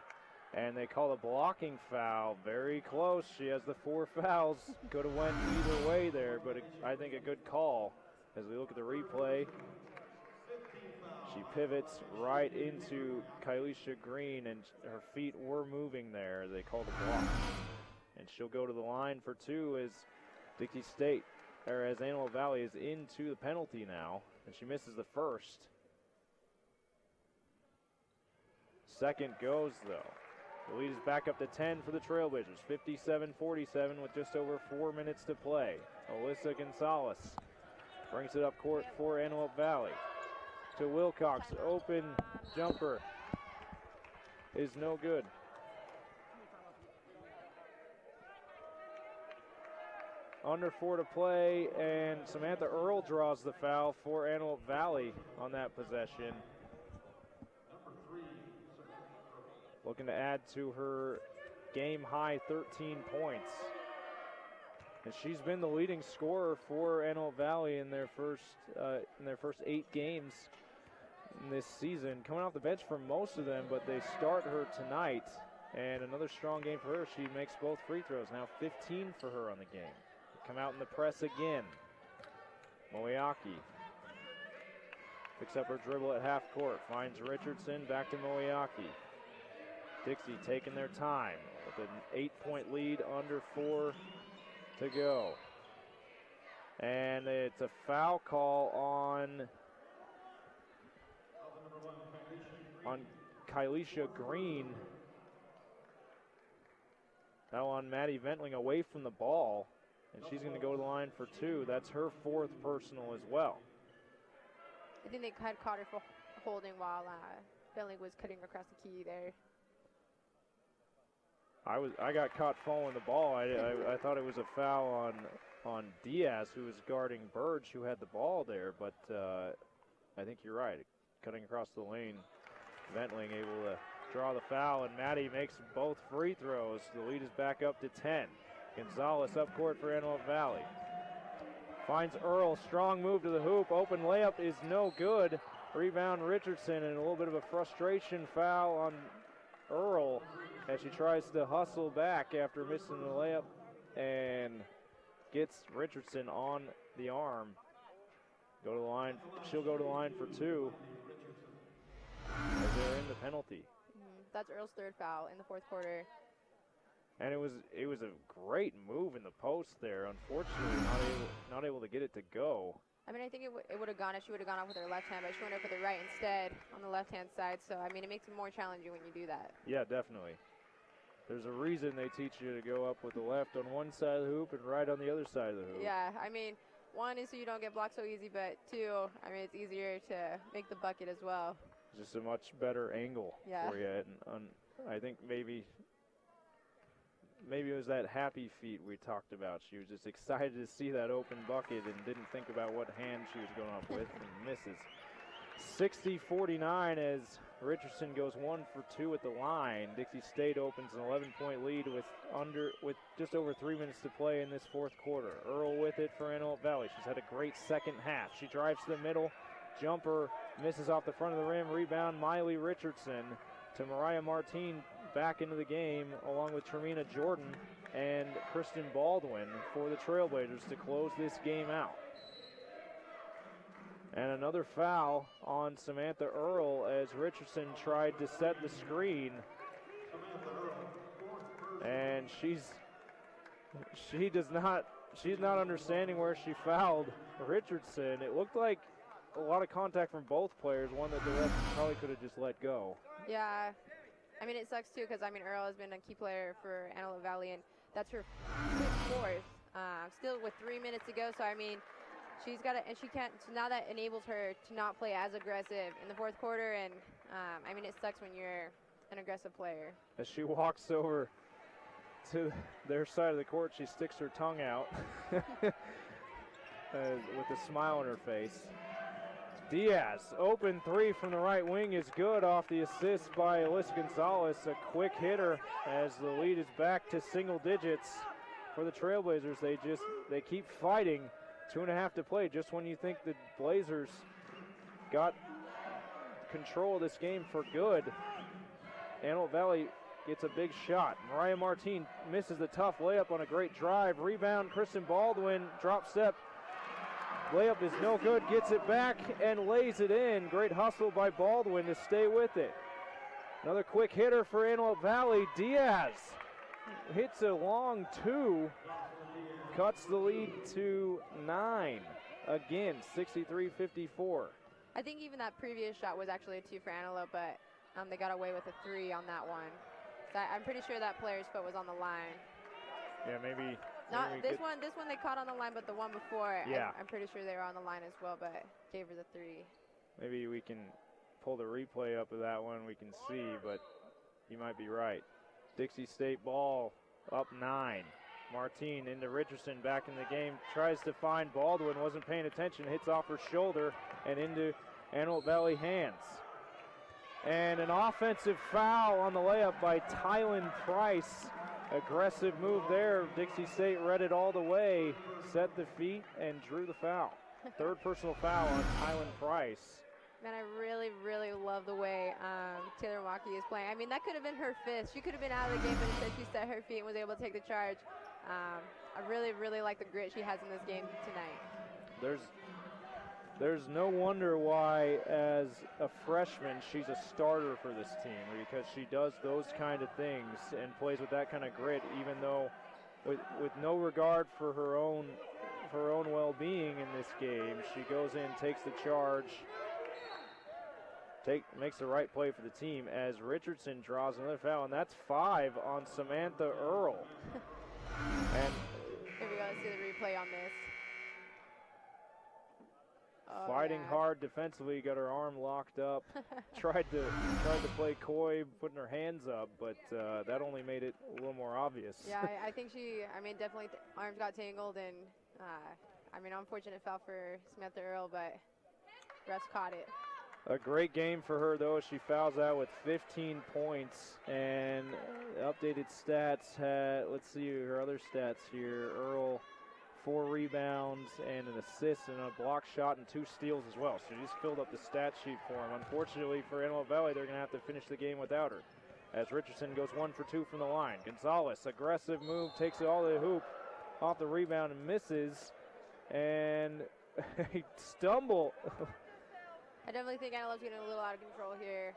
A: And they call a blocking foul. Very close. She has the 4 fouls. Could have went either way there, but I think a good call. As we look at the replay, she pivots right into Kylisha Green, and her feet were moving there. They called a block. And she'll go to the line for 2 as Dixie State, or as Antelope Valley is into the penalty now, and she misses the first. Second goes, though. The lead is back up to 10 for the Trailblazers, 57-47 with just over 4 minutes to play. Alyssa Gonzalez brings it up court for Antelope Valley. To Wilcox, open jumper is no good. Under 4 to play, and Samantha Earl draws the foul for Antelope Valley on that possession. Looking to add to her game-high 13 points. And she's been the leading scorer for Antelope Valley in their first 8 games in this season. Coming off the bench for most of them, but they start her tonight. And another strong game for her. She makes both free throws. Now 15 for her on the game. Come out in the press again. Moeaki picks up her dribble at half court. Finds Richardson. Back to Moeaki. Dixie taking their time with an 8-point lead, under 4 to go. And it's a foul call on Kylisha Green. Now on Maddie Ventling away from the ball, and she's going to go to the line for 2. That's her 4th personal as well.
B: I think they had caught her for holding while Ventling was cutting across the key there.
A: I got caught following the ball. I thought it was a foul on Diaz, who was guarding Burge, who had the ball there. But I think you're right. Cutting across the lane, Ventling able to draw the foul, and Maddie makes both free throws. The lead is back up to 10. Gonzalez up court for Antelope Valley. Finds Earl, strong move to the hoop. Open layup is no good. Rebound Richardson, and a little bit of a frustration foul on Earl as she tries to hustle back after missing the layup and gets Richardson on the arm. Go to the line. She'll go to the line for 2 as they're in the penalty.
B: That's Earl's 3rd foul in the 4th quarter.
A: And it was a great move in the post there. Unfortunately, not able to get it to go.
B: I mean, I think it would have gone if she would have gone off with her left hand, but she went up with her right instead on the left-hand side. So, I mean, it makes it more challenging when you do that.
A: Yeah, definitely. There's a reason they teach you to go up with the left on one side of the hoop and right on the other side of the hoop.
B: Yeah, I mean, 1 is so you don't get blocked so easy, but 2, I mean, it's easier to make the bucket as well.
A: Just a much better angle for you. And I think maybe it was that happy feet we talked about. She was just excited to see that open bucket and didn't think about what hand she was going up with, and misses. 60-49 as Richardson goes 1 for 2 at the line. Dixie State opens an 11-point lead with just over 3 minutes to play in this 4th quarter. Earl with it for Antelope Valley. She's had a great second half. She drives to the middle. Jumper misses off the front of the rim. Rebound Miley Richardson to Mariah Martin back into the game, along with Tremina Jordan and Kristen Baldwin for the Trailblazers to close this game out. And another foul on Samantha Earl as Richardson tried to set the screen. And she's not understanding where she fouled Richardson. It looked like a lot of contact from both players, one that the ref probably could have just let go.
B: Yeah. I mean, it sucks, too, because, I mean, Earl has been a key player for Antelope Valley, and that's her fourth. Still with 3 minutes to go, so, I mean, she's got to, and she can't, so now that enables her to not play as aggressive in the fourth quarter, and, I mean, it sucks when you're an aggressive player.
A: As she walks over to their side of the court, she sticks her tongue out with a smile on her face. Diaz, open three from the right wing is good off the assist by Alyssa Gonzalez. A quick hitter as the lead is back to single digits for the Trailblazers. They keep fighting. 2.5 to play. Just when you think the Blazers got control of this game for good, Antelope Valley gets a big shot. Mariah Martin misses the tough layup on a great drive. Rebound, Kristen Baldwin, drop step. Layup is no good, gets it back and lays it in. Great hustle by Baldwin to stay with it. Another quick hitter for Antelope Valley. Diaz hits a long two, cuts the lead to 9. Again, 63-54.
B: I think even that previous shot was actually a 2 for Antelope, but they got away with a 3 on that one. So I'm pretty sure that player's foot was on the line.
A: Yeah, maybe.
B: Not this one. This one they caught on the line, but the one before,
A: yeah.
B: I'm pretty sure they were on the line as well, but gave her the 3.
A: Maybe we can pull the replay up of that one. We can see, but you might be right. Dixie State ball up 9. Martine into Richardson back in the game. Tries to find Baldwin. Wasn't paying attention. Hits off her shoulder and into Antelope Valley hands. And an offensive foul on the layup by Tylen Price. Aggressive move there. Dixie State read it all the way, set the feet, and drew the foul. Third personal foul on Tylen Price.
B: Man, I really, really love the way Taylor Waukee is playing. I mean, that could have been her 5th. She could have been out of the game, but instead she set her feet and was able to take the charge. I really, really like the grit she has in this game tonight.
A: There's no wonder why, as a freshman, she's a starter for this team, because she does those kind of things and plays with that kind of grit, even though with no regard for her own well-being in this game. She goes in, takes the charge, makes the right play for the team as Richardson draws another foul, and that's 5 on Samantha Earl. And
B: here we go, let's see the replay on this. Oh,
A: fighting hard defensively, got her arm locked up. tried to play coy, putting her hands up, but that only made it a little more obvious.
B: Yeah, I think definitely arms got tangled, and unfortunate foul for Samantha Earl, but refs caught it.
A: A great game for her, though, as she fouls out with 15 points. And updated stats, let's see her other stats here. Earl, 4 rebounds and an assist and a block shot and 2 steals as well. So she just filled up the stat sheet for him. Unfortunately for Antelope Valley, they're going to have to finish the game without her, as Richardson goes 1 for 2 from the line. Gonzalez, aggressive move, takes it all to the hoop, off the rebound and misses. And a stumble.
B: I definitely think Antelope's getting a little out of control here.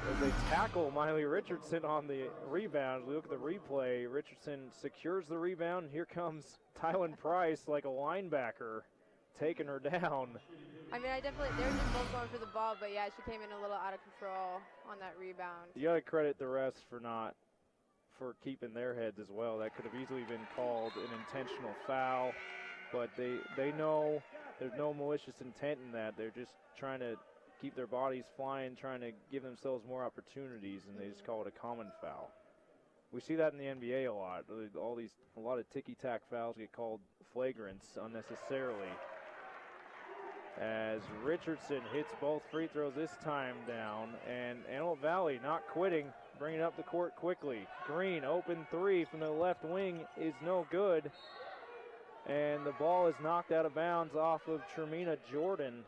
A: As they tackle Miley Richardson on the rebound, we look at the replay. Richardson secures the rebound. Here comes Tylen Price like a linebacker, taking her down.
B: I mean, they were just both going for the ball, but yeah, she came in a little out of control on that rebound.
A: You got to credit the refs for keeping their heads as well. That could have easily been called an intentional foul, but they know there's no malicious intent in that. They're just trying to keep their bodies flying, trying to give themselves more opportunities, and they just call it a common foul. We see that in the NBA a lot. A lot of ticky-tack fouls get called flagrants unnecessarily. As Richardson hits both free throws this time down, and Antelope Valley not quitting, bringing up the court quickly. Green, open 3 from the left wing is no good. And the ball is knocked out of bounds off of Tremina Jordan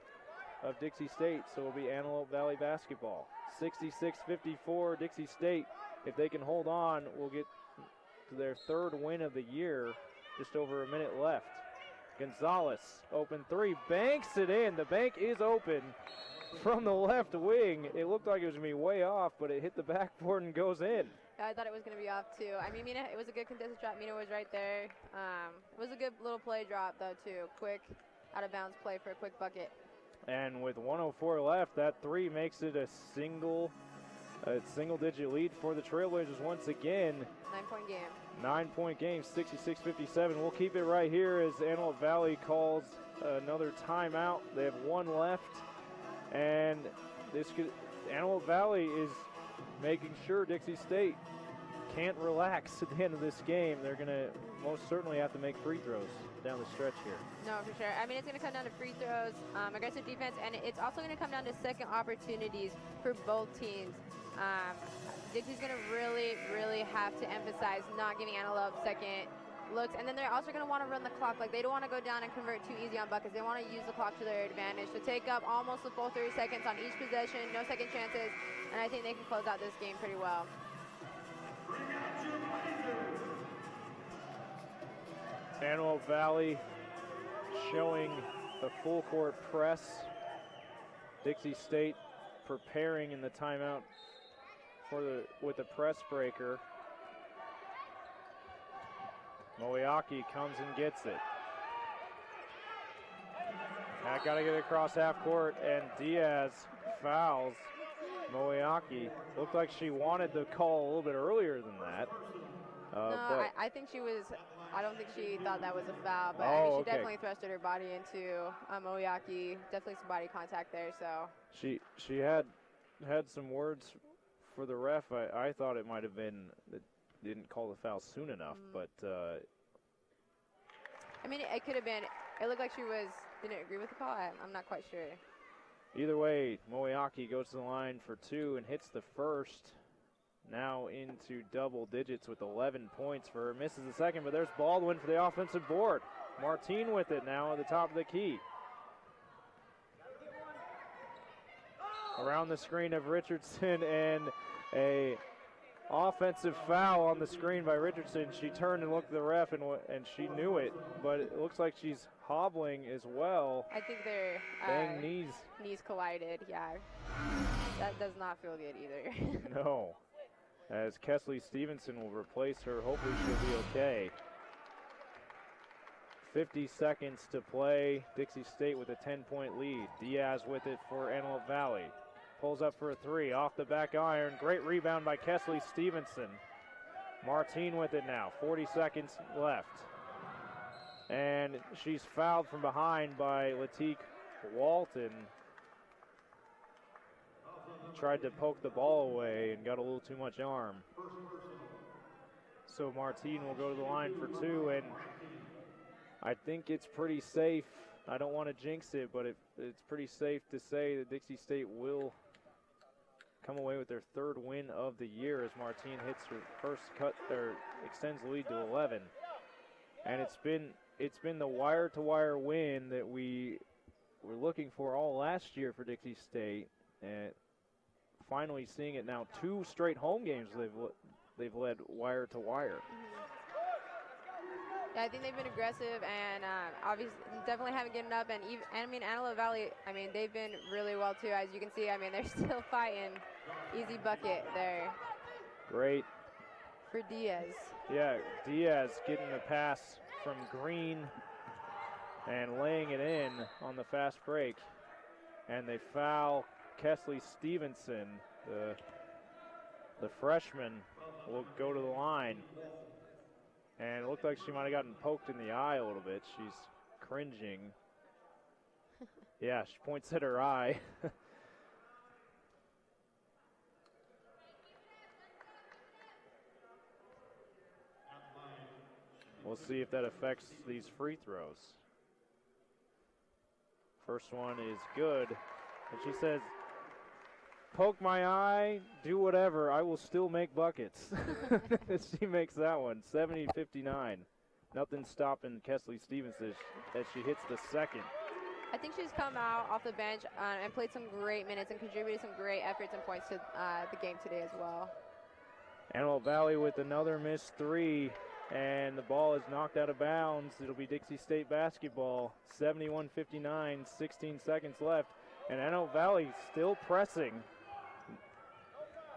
A: of Dixie State, so it'll be Antelope Valley basketball. 66-54 Dixie State. If they can hold on, we'll get to their 3rd win of the year. Just over a minute left. Gonzalez, open 3, banks it in. The bank is open from the left wing. It looked like it was going to be way off, but it hit the backboard and goes in.
B: I thought it was going to be off, too. I mean, Mina, it was a good contested shot. Mina was right there. It was a good little play drop, though, too. Quick, out-of-bounds play for a quick bucket.
A: And with 1:04 left, that three makes it a single-digit lead for the Trailblazers once again.
B: 9-point game.
A: 9-point game, 66-57. We'll keep it right here as Antelope Valley calls another timeout. They have one left, and Antelope Valley is making sure Dixie State can't relax at the end of this game. They're going to most certainly have to make free throws down the stretch here.
B: No, for sure. I mean, it's going to come down to free throws, aggressive defense, and it's also going to come down to second opportunities for both teams. Dixie's going to really, really have to emphasize not giving Antelope second looks, and then they're also going to want to run the clock. Like, they don't want to go down and convert too easy on buckets. They want to use the clock to their advantage. So take up almost the full 30 seconds on each possession, no second chances, and I think they can close out this game pretty well.
A: Antelope Valley showing a full court press. Dixie State preparing in the timeout with the press breaker. Moeaki comes and gets it. Now got to get it across half court, and Diaz fouls Moeaki. Looked like she wanted the call a little bit earlier than that.
B: No, I think she was. I don't think she thought that was a foul, but I mean, she definitely thrusted her body into Moeaki. Definitely some body contact there. So
A: she had some words for the ref. I thought it might have been that didn't call the foul soon enough, but
B: I mean, it could have been. It looked like she didn't agree with the call. I'm not quite sure.
A: Either way, Moeaki goes to the line for two and hits the first. Now into double digits with 11 points for her. Misses the second, but there's Baldwin for the offensive board. Martine with it now at the top of the key. Around the screen of Richardson, and a offensive foul on the screen by Richardson. She turned and looked at the ref, and she knew it, but it looks like she's hobbling as well.
B: I think their knees collided, yeah. That does not feel good either.
A: No. As Kesley Stevenson will replace her. Hopefully she'll be okay. 50 seconds to play. Dixie State with a 10-point lead. Diaz with it for Antelope Valley. Pulls up for a three off the back iron. Great rebound by Kesley Stevenson. Martine with it now. 40 seconds left. And she's fouled from behind by Latique Walton. Tried to poke the ball away and got a little too much arm. So Martine will go to the line for two, and I think it's pretty safe. I don't want to jinx it, but it's pretty safe to say that Dixie State will come away with their third win of the year as Martine hits her first cut, or extends the lead to 11. And it's been the wire-to-wire win that we were looking for all last year for Dixie State, and finally seeing it now. 2 straight home games they've led wire to wire.
B: Yeah, I think they've been aggressive, and obviously definitely haven't given up. And I mean, Antelope Valley, I mean, they've been really well too. As you can see, I mean, they're still fighting. Easy bucket there.
A: Great.
B: For Diaz.
A: Yeah, Diaz getting the pass from Green and laying it in on the fast break. And they foul Kesley Stevenson, the freshman, will go to the line. And it looked like she might have gotten poked in the eye a little bit. She's cringing. Yeah, she points at her eye. We'll see if that affects these free throws. First one is good. And she says, poke my eye, do whatever, I will still make buckets. She makes that one, 70-59. Nothing stopping Kesley Stevenson as she hits the second.
B: I think she's come out off the bench and played some great minutes and contributed some great efforts and points to the game today as well.
A: Antelope Valley with another missed three, and the ball is knocked out of bounds. It'll be Dixie State basketball, 71-59, 16 seconds left. And Antelope Valley still pressing.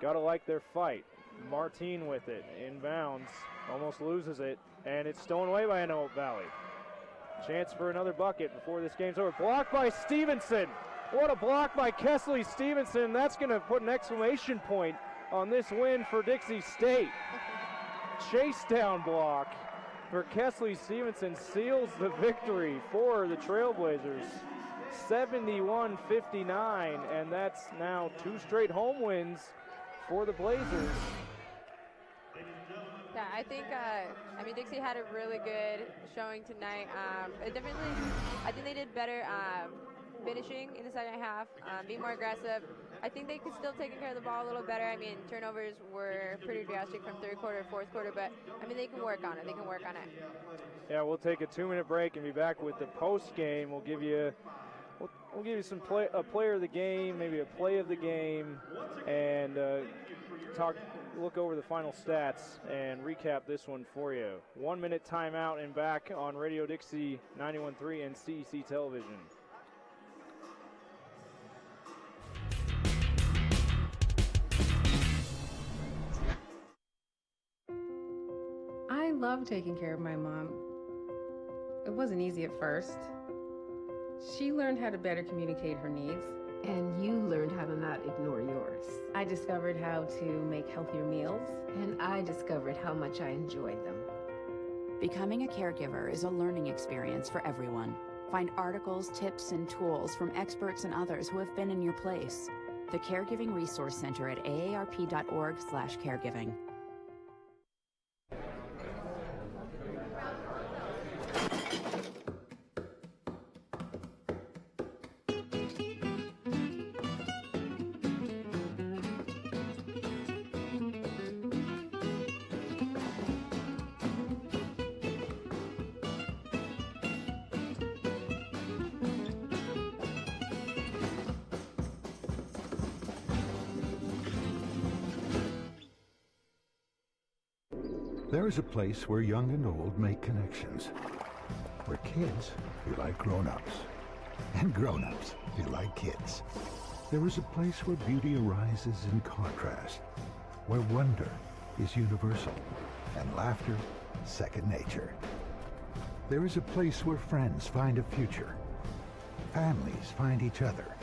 A: Gotta like their fight. Martine with it, inbounds, almost loses it, and it's stolen away by Antelope Valley. Chance for another bucket before this game's over. Blocked by Stevenson. What a block by Kesley Stevenson. That's going to put an exclamation point on this win for Dixie State. Chase down block for Kesley Stevenson seals the victory for the Trailblazers. 71-59, and that's now 2 straight home wins for the Blazers.
B: Yeah, I think, Dixie had a really good showing tonight. I think they did better finishing in the second half, being more aggressive. I think they could still take care of the ball a little better. I mean, turnovers were pretty drastic from third quarter, fourth quarter, but they can work on it.
A: Yeah, we'll take a 2-minute break and be back with the post game. We'll give you some a player of the game, maybe a play of the game, and look over the final stats and recap this one for you. 1-minute timeout and back on Radio Dixie 91.3 and CEC Television.
P: I love taking care of my mom. It wasn't easy at first. She learned how to better communicate her needs.
Q: And you learned how to not ignore yours.
P: I discovered how to make healthier meals.
Q: And I discovered how much I enjoyed them.
E: Becoming a caregiver is a learning experience for everyone. Find articles, tips, and tools from experts and others who have been in your place. The Caregiving Resource Center at aarp.org/caregiving.
K: There is a place where young and old make connections, where kids feel like grown-ups, and grown-ups feel like kids. There is a place where beauty arises in contrast, where wonder is universal, and laughter second nature. There is a place where friends find a future, families find each other,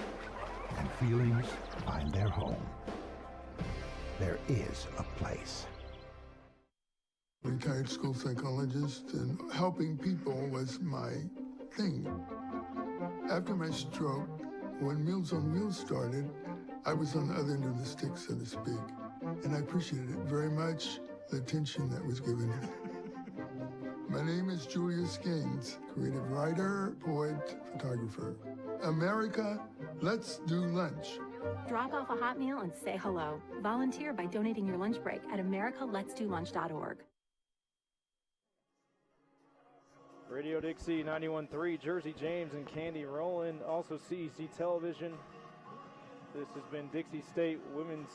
K: and feelings find their home. There is a place.
R: Retired school psychologist, and helping people was my thing. After my stroke, when Meals on Wheels started, I was on the other end of the stick, so to speak. And I appreciated it very much, the attention that was given. My name is Julius Gaines, creative writer, poet, photographer. America, let's do lunch.
S: Drop off a hot meal and say hello. Volunteer by donating your lunch break at americaletsdolunch.org.
A: Radio Dixie 91.3, Jersey James and Candy Rowland, also CEC Television. This has been Dixie State women's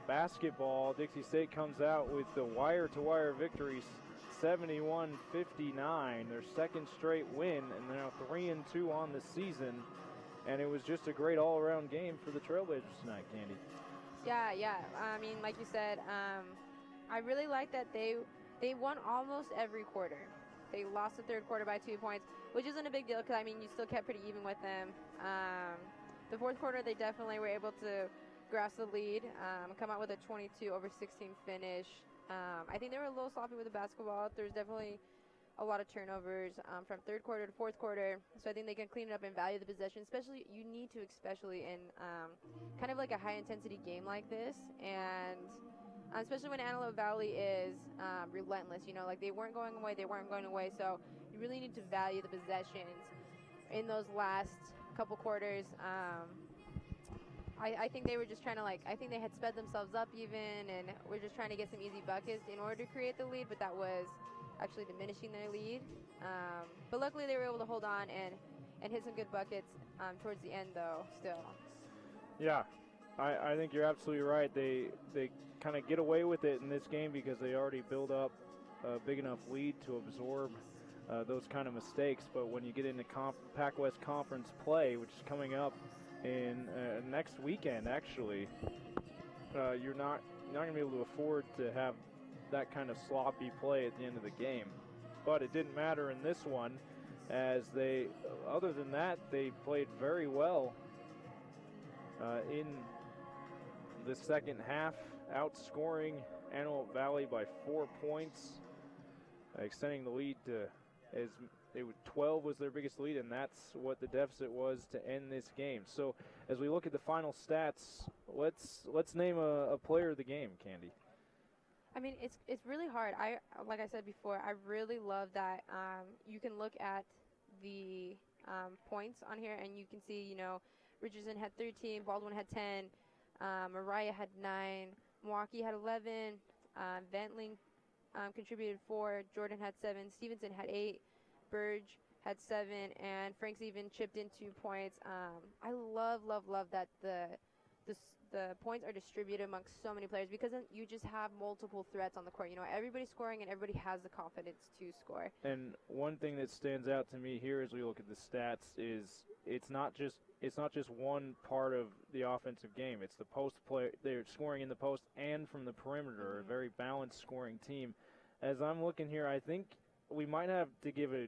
A: basketball. Dixie State comes out with the wire-to-wire victories, 71-59, their second straight win, and they're now 3-2 on the season. And it was just a great all-around game for the Trailblazers tonight, Candy.
B: Yeah. Like you said, I really like that they won almost every quarter. They lost the third quarter by 2 points, which isn't a big deal because, you still kept pretty even with them. The fourth quarter, they definitely were able to grasp the lead, come out with a 22-16 finish. I think they were a little sloppy with the basketball. There's definitely a lot of turnovers from third quarter to fourth quarter, so I think they can clean it up and value the possession. Especially in kind of like a high-intensity game like this, and especially when Antelope Valley is relentless. They weren't going away, so you really need to value the possessions in those last couple quarters. I think they were just trying to, I think they had sped themselves up even, and were just trying to get some easy buckets in order to create the lead, but that was actually diminishing their lead. But luckily they were able to hold on and hit some good buckets towards the end, though, still.
A: Yeah, I think you're absolutely right. They kind of get away with it in this game because they already build up a big enough lead to absorb those kind of mistakes. But when you get into Pac-West Conference play, which is coming up in next weekend, actually, you're not going to be able to afford to have that kind of sloppy play at the end of the game. But it didn't matter in this one, as other than that, they played very well in the second half, outscoring Antelope Valley by 4 points, extending the lead to 12 was their biggest lead, and that's what the deficit was to end this game. So as we look at the final stats, let's name a player of the game, Candy.
B: I mean, it's really hard. Like I said before, I really love that you can look at the points on here, and you can see, you know, Richardson had 13, Baldwin had 10, Mariah had 9, Milwaukee had 11, Ventling contributed 4, Jordan had 7, Stevenson had 8, Burge had 7, and Franks even chipped in 2 points. I love that the points are distributed amongst so many players, because then you just have multiple threats on the court. You know, everybody's scoring and everybody has the confidence to score.
A: And one thing that stands out to me here as we look at the stats is it's not just one part of the offensive game. It's the post play. They're scoring in the post and from the perimeter. A very balanced scoring team. As I'm looking here, I think we might have to give a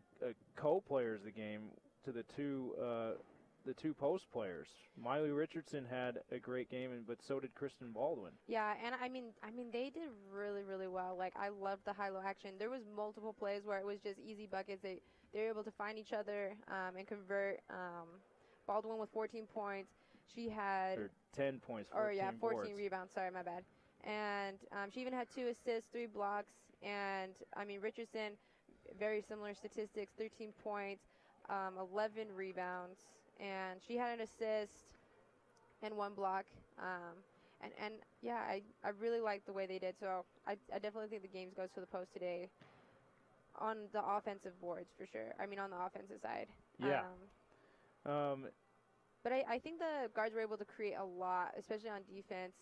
A: co-players the game to the two post players. Miley Richardson had a great game, but so did Kristen Baldwin.
B: Yeah, and I mean they did really, really well. Like, I loved the high-low action. There was multiple plays where it was just easy buckets. They were able to find each other and convert. Baldwin with 14 points. She had
A: 10 points. 14
B: 14 rebounds. Sorry, my bad. And she even had 2 assists, 3 blocks. And I mean, Richardson, very similar statistics: 13 points, 11 rebounds, and she had an assist and 1 block. And yeah, I really liked the way they did. So I definitely think the games goes to the post today on the offensive boards for sure. I mean, on the offensive side.
A: Yeah.
B: But I think the guards were able to create a lot, especially on defense,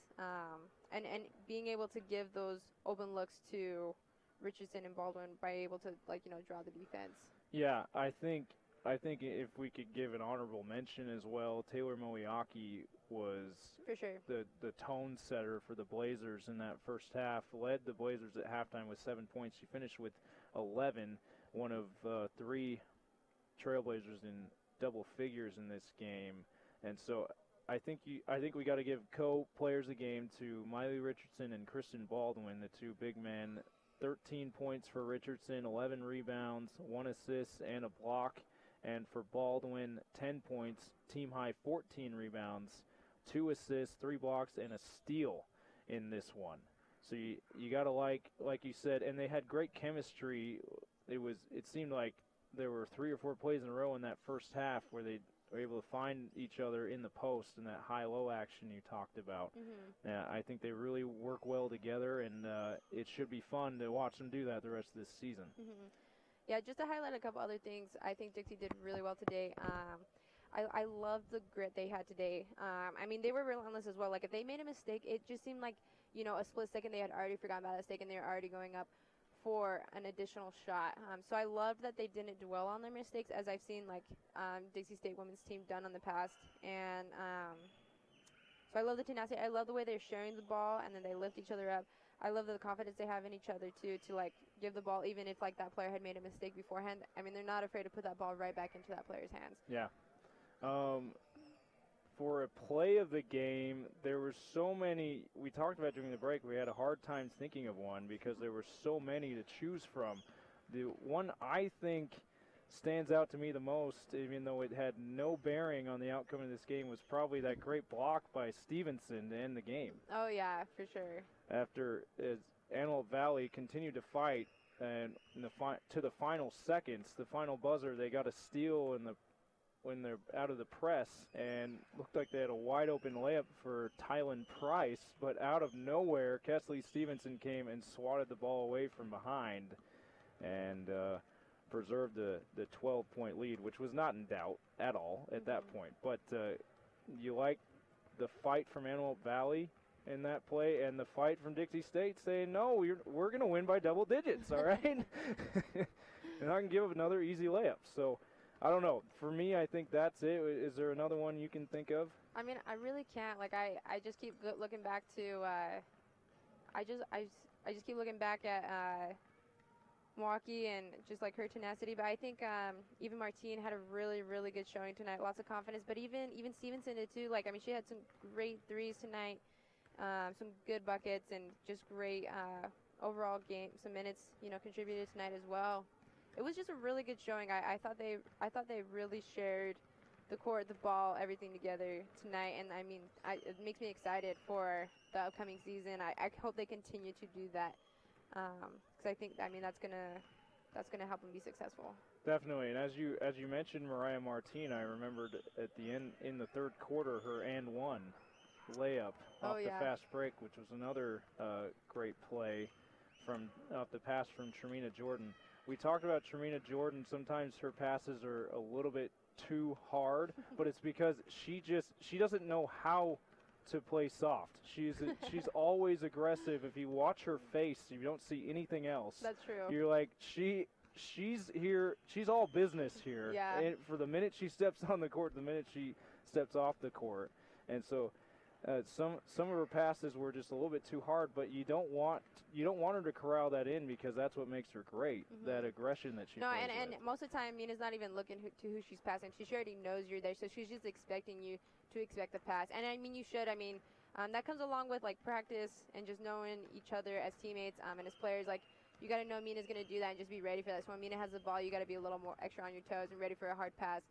B: and being able to give those open looks to Richardson and Baldwin by able to, like, you know, draw the defense.
A: Yeah, I think if we could give an honorable mention as well, Taylor Moiaki was
B: for sure
A: the tone setter for the Blazers in that first half. Led the Blazers at halftime with 7 points. She finished with 11, one of 3 Trailblazers in double figures in this game. And so I think we got to give co-players of the game to Miley Richardson and Kristen Baldwin, the 2 big men. 13 points for Richardson, 11 rebounds, 1 assist, and a block. And for Baldwin, 10 points, team high 14 rebounds, 2 assists, 3 blocks, and a steal in this one. So you got to like you said, and they had great chemistry. It seemed like there were 3 or 4 plays in a row in that first half where they were able to find each other in the post in that high-low action you talked about. Yeah, I think they really work well together, and it should be fun to watch them do that the rest of this season.
B: Yeah, just to highlight a couple other things, I think Dixie did really well today. I love the grit they had today. I mean, they were relentless as well. Like, if they made a mistake, it just seemed like, you know, a split second they had already forgotten about a mistake and they were already going up for an additional shot. So I loved that they didn't dwell on their mistakes, as I've seen, like, Dixie State women's team done in the past. And so I love the tenacity. I love the way they're sharing the ball and then they lift each other up. I love the confidence they have in each other, too, to, like, give the ball, even if, like, that player had made a mistake beforehand. I mean, they're not afraid to put that ball right back into that player's hands.
A: Yeah. For a play of the game, there were so many. We talked about during the break. We had a hard time thinking of one because there were so many to choose from. The one I think stands out to me the most, even though it had no bearing on the outcome of this game, was probably that great block by Stevenson to end the game.
B: Oh, yeah, for sure.
A: After Antelope Valley continued to fight, and to the final seconds, the final buzzer, they got a steal when they're out of the press, and looked like they had a wide-open layup for Tylen Price, but out of nowhere, Kesley Stevenson came and swatted the ball away from behind and preserved the 12-point lead, which was not in doubt at all at that point. But you like the fight from Antelope Valley in that play, and the fight from Dixie State saying, no, we're going to win by double digits, all right? And I can give up another easy layup. So, I don't know. For me, I think that's it. Is there another one you can think of?
B: I mean, I really can't. Like, I just keep looking back to I just keep looking back at Milwaukee and just like her tenacity. But I think even Martine had a really, really good showing tonight. Lots of confidence. But even Stevenson did too. Like, I mean, she had some great threes tonight, some good buckets, and just great overall game. Some minutes, contributed tonight as well. It was just a really good showing. I thought they really shared the court, the ball, everything together tonight. And I mean, it makes me excited for the upcoming season. I hope they continue to do that. Because I think, I mean, that's gonna help them be successful.
A: Definitely, and as you mentioned, Mariah Martine, I remembered at the end in the third quarter her and one layup off the fast break, which was another great play from off the pass from Tremina Jordan. We talked about Tremina Jordan. Sometimes her passes are a little bit too hard, but it's because she doesn't know how to play soft. She's always aggressive. If you watch her face, you don't see anything else.
B: That's true.
A: You're like, she's here. She's all business here.
B: Yeah.
A: And for the minute she steps on the court, the minute she steps off the court, and so some of her passes were just a little bit too hard. But you don't want her to corral that in, because that's what makes her great. That aggression that she.
B: No,
A: plays
B: and
A: with.
B: most of the time, Mina's not even looking to who she's passing. She already knows you're there, so she's just expecting you to expect the pass. And I mean, you should. I mean, that comes along with like practice and just knowing each other as teammates and as players. Like, you got to know Mina's going to do that and just be ready for that. So when Mina has the ball, you got to be a little more extra on your toes and ready for a hard pass.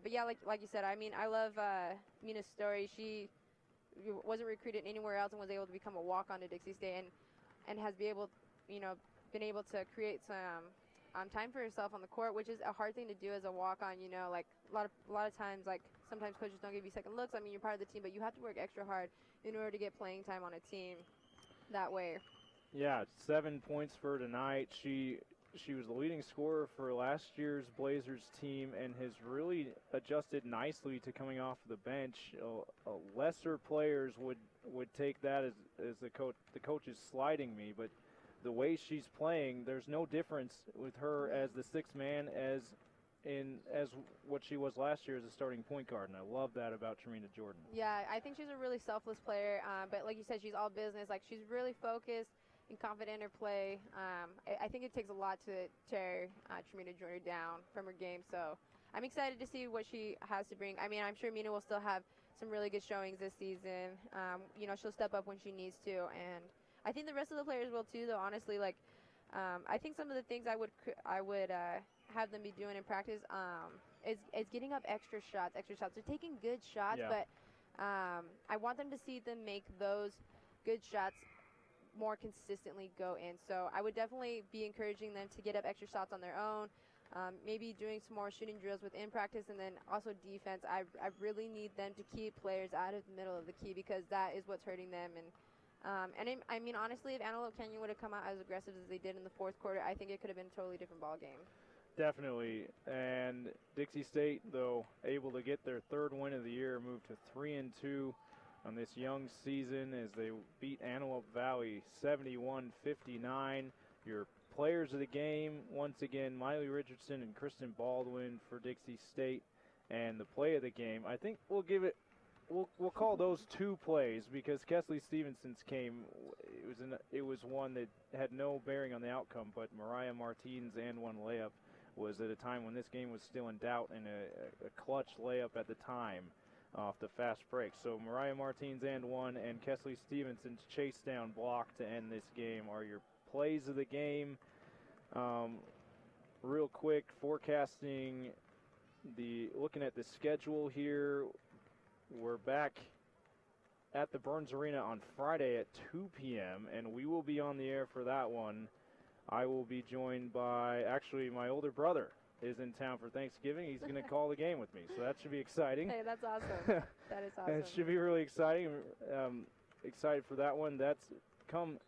B: But yeah, like you said, I mean, I love Mina's story. She wasn't recruited anywhere else and was able to become a walk-on to Dixie State and has been able to create some time for herself on the court, which is a hard thing to do as a walk-on. Like a lot of times, like sometimes coaches don't give you second looks. I mean, you're part of the team, but you have to work extra hard in order to get playing time on a team that way.
A: Yeah, 7 points for her tonight. She was the leading scorer for last year's Blazers team and has really adjusted nicely to coming off the bench. Lesser players would take that as the coach is sliding me, but the way she's playing, there's no difference with her as the sixth man as what she was last year as a starting point guard, and I love that about Tremina Jordan.
B: Yeah, I think she's a really selfless player, but like you said, she's all business. Like, she's really focused and confident in her play. I think it takes a lot to tear Tremina Jordan down from her game, so I'm excited to see what she has to bring. I mean, I'm sure Mina will still have some really good showings this season. She'll step up when she needs to, and I think the rest of the players will too, though, honestly. Like, I think some of the things I would have them be doing in practice is getting up extra shots. They're taking good shots, but I want them to see them make those good shots more consistently go in. So I would definitely be encouraging them to get up extra shots on their own, maybe doing some more shooting drills within practice, and then also defense. I really need them to keep players out of the middle of the key, because that is what's hurting them. And I mean, honestly, if Antelope Canyon would have come out as aggressive as they did in the fourth quarter, I think it could have been a totally different ball game.
A: Definitely. And Dixie State, though, able to get their third win of the year, moved to 3-2 on this young season as they beat Antelope Valley 71-59. Your players of the game, once again, Miley Richardson and Kristen Baldwin for Dixie State. And the play of the game, I think we'll give it, we'll call those two plays, because Kesley Stevenson's came. It was one that had no bearing on the outcome, but Mariah Martine's and one layup was at a time when this game was still in doubt, and a clutch layup at the time off the fast break. So Mariah Martine's and one, and Kesley Stevenson's chase down block to end this game are your plays of the game. Real quick, forecasting, looking at the schedule here. We're back at the Burns Arena on Friday at 2 p.m., and we will be on the air for that one. I will be joined by, actually, my older brother is in town for Thanksgiving. He's going to call the game with me, so that should be exciting.
B: Hey, that's awesome. That is awesome.
A: It should be really exciting. Excited for that one. That's come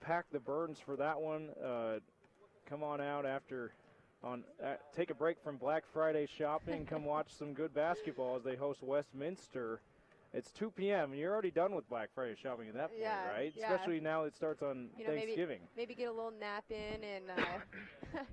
A: pack the Burns for that one. Come on out take a break from Black Friday shopping. Come watch some good basketball as they host Westminster. It's 2 p.m. and you're already done with Black Friday shopping at that point, right?
B: Yeah.
A: Especially now it starts on Thanksgiving.
B: Maybe get a little nap in and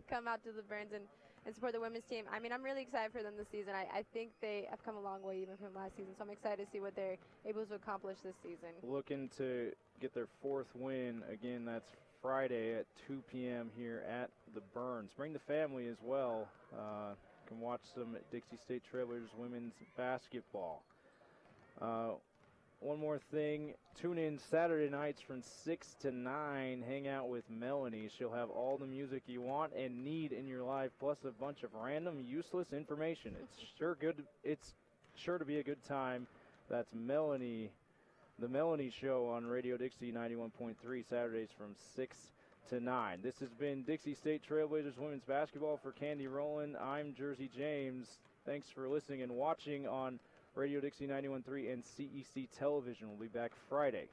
B: come out to the Burns and support the women's team. I mean, I'm really excited for them this season. I think they have come a long way even from last season, so I'm excited to see what they're able to accomplish this season.
A: Looking to get their fourth win. Again, that's Friday at 2 p.m. here at the Burns. Bring the family as well. You can watch some Dixie State Trailblazers women's basketball. One more thing, tune in Saturday nights from 6 to 9. Hang out with Melanie. She'll have all the music you want and need in your life, plus a bunch of random, useless information. It's sure to be a good time. That's Melanie, the Melanie Show on Radio Dixie 91.3, Saturdays from 6 to 9. This has been Dixie State Trailblazers women's basketball. For Candy Rowland, I'm Jersey James. Thanks for listening and watching on Radio Dixie 91.3 and CEC Television. We'll be back Friday.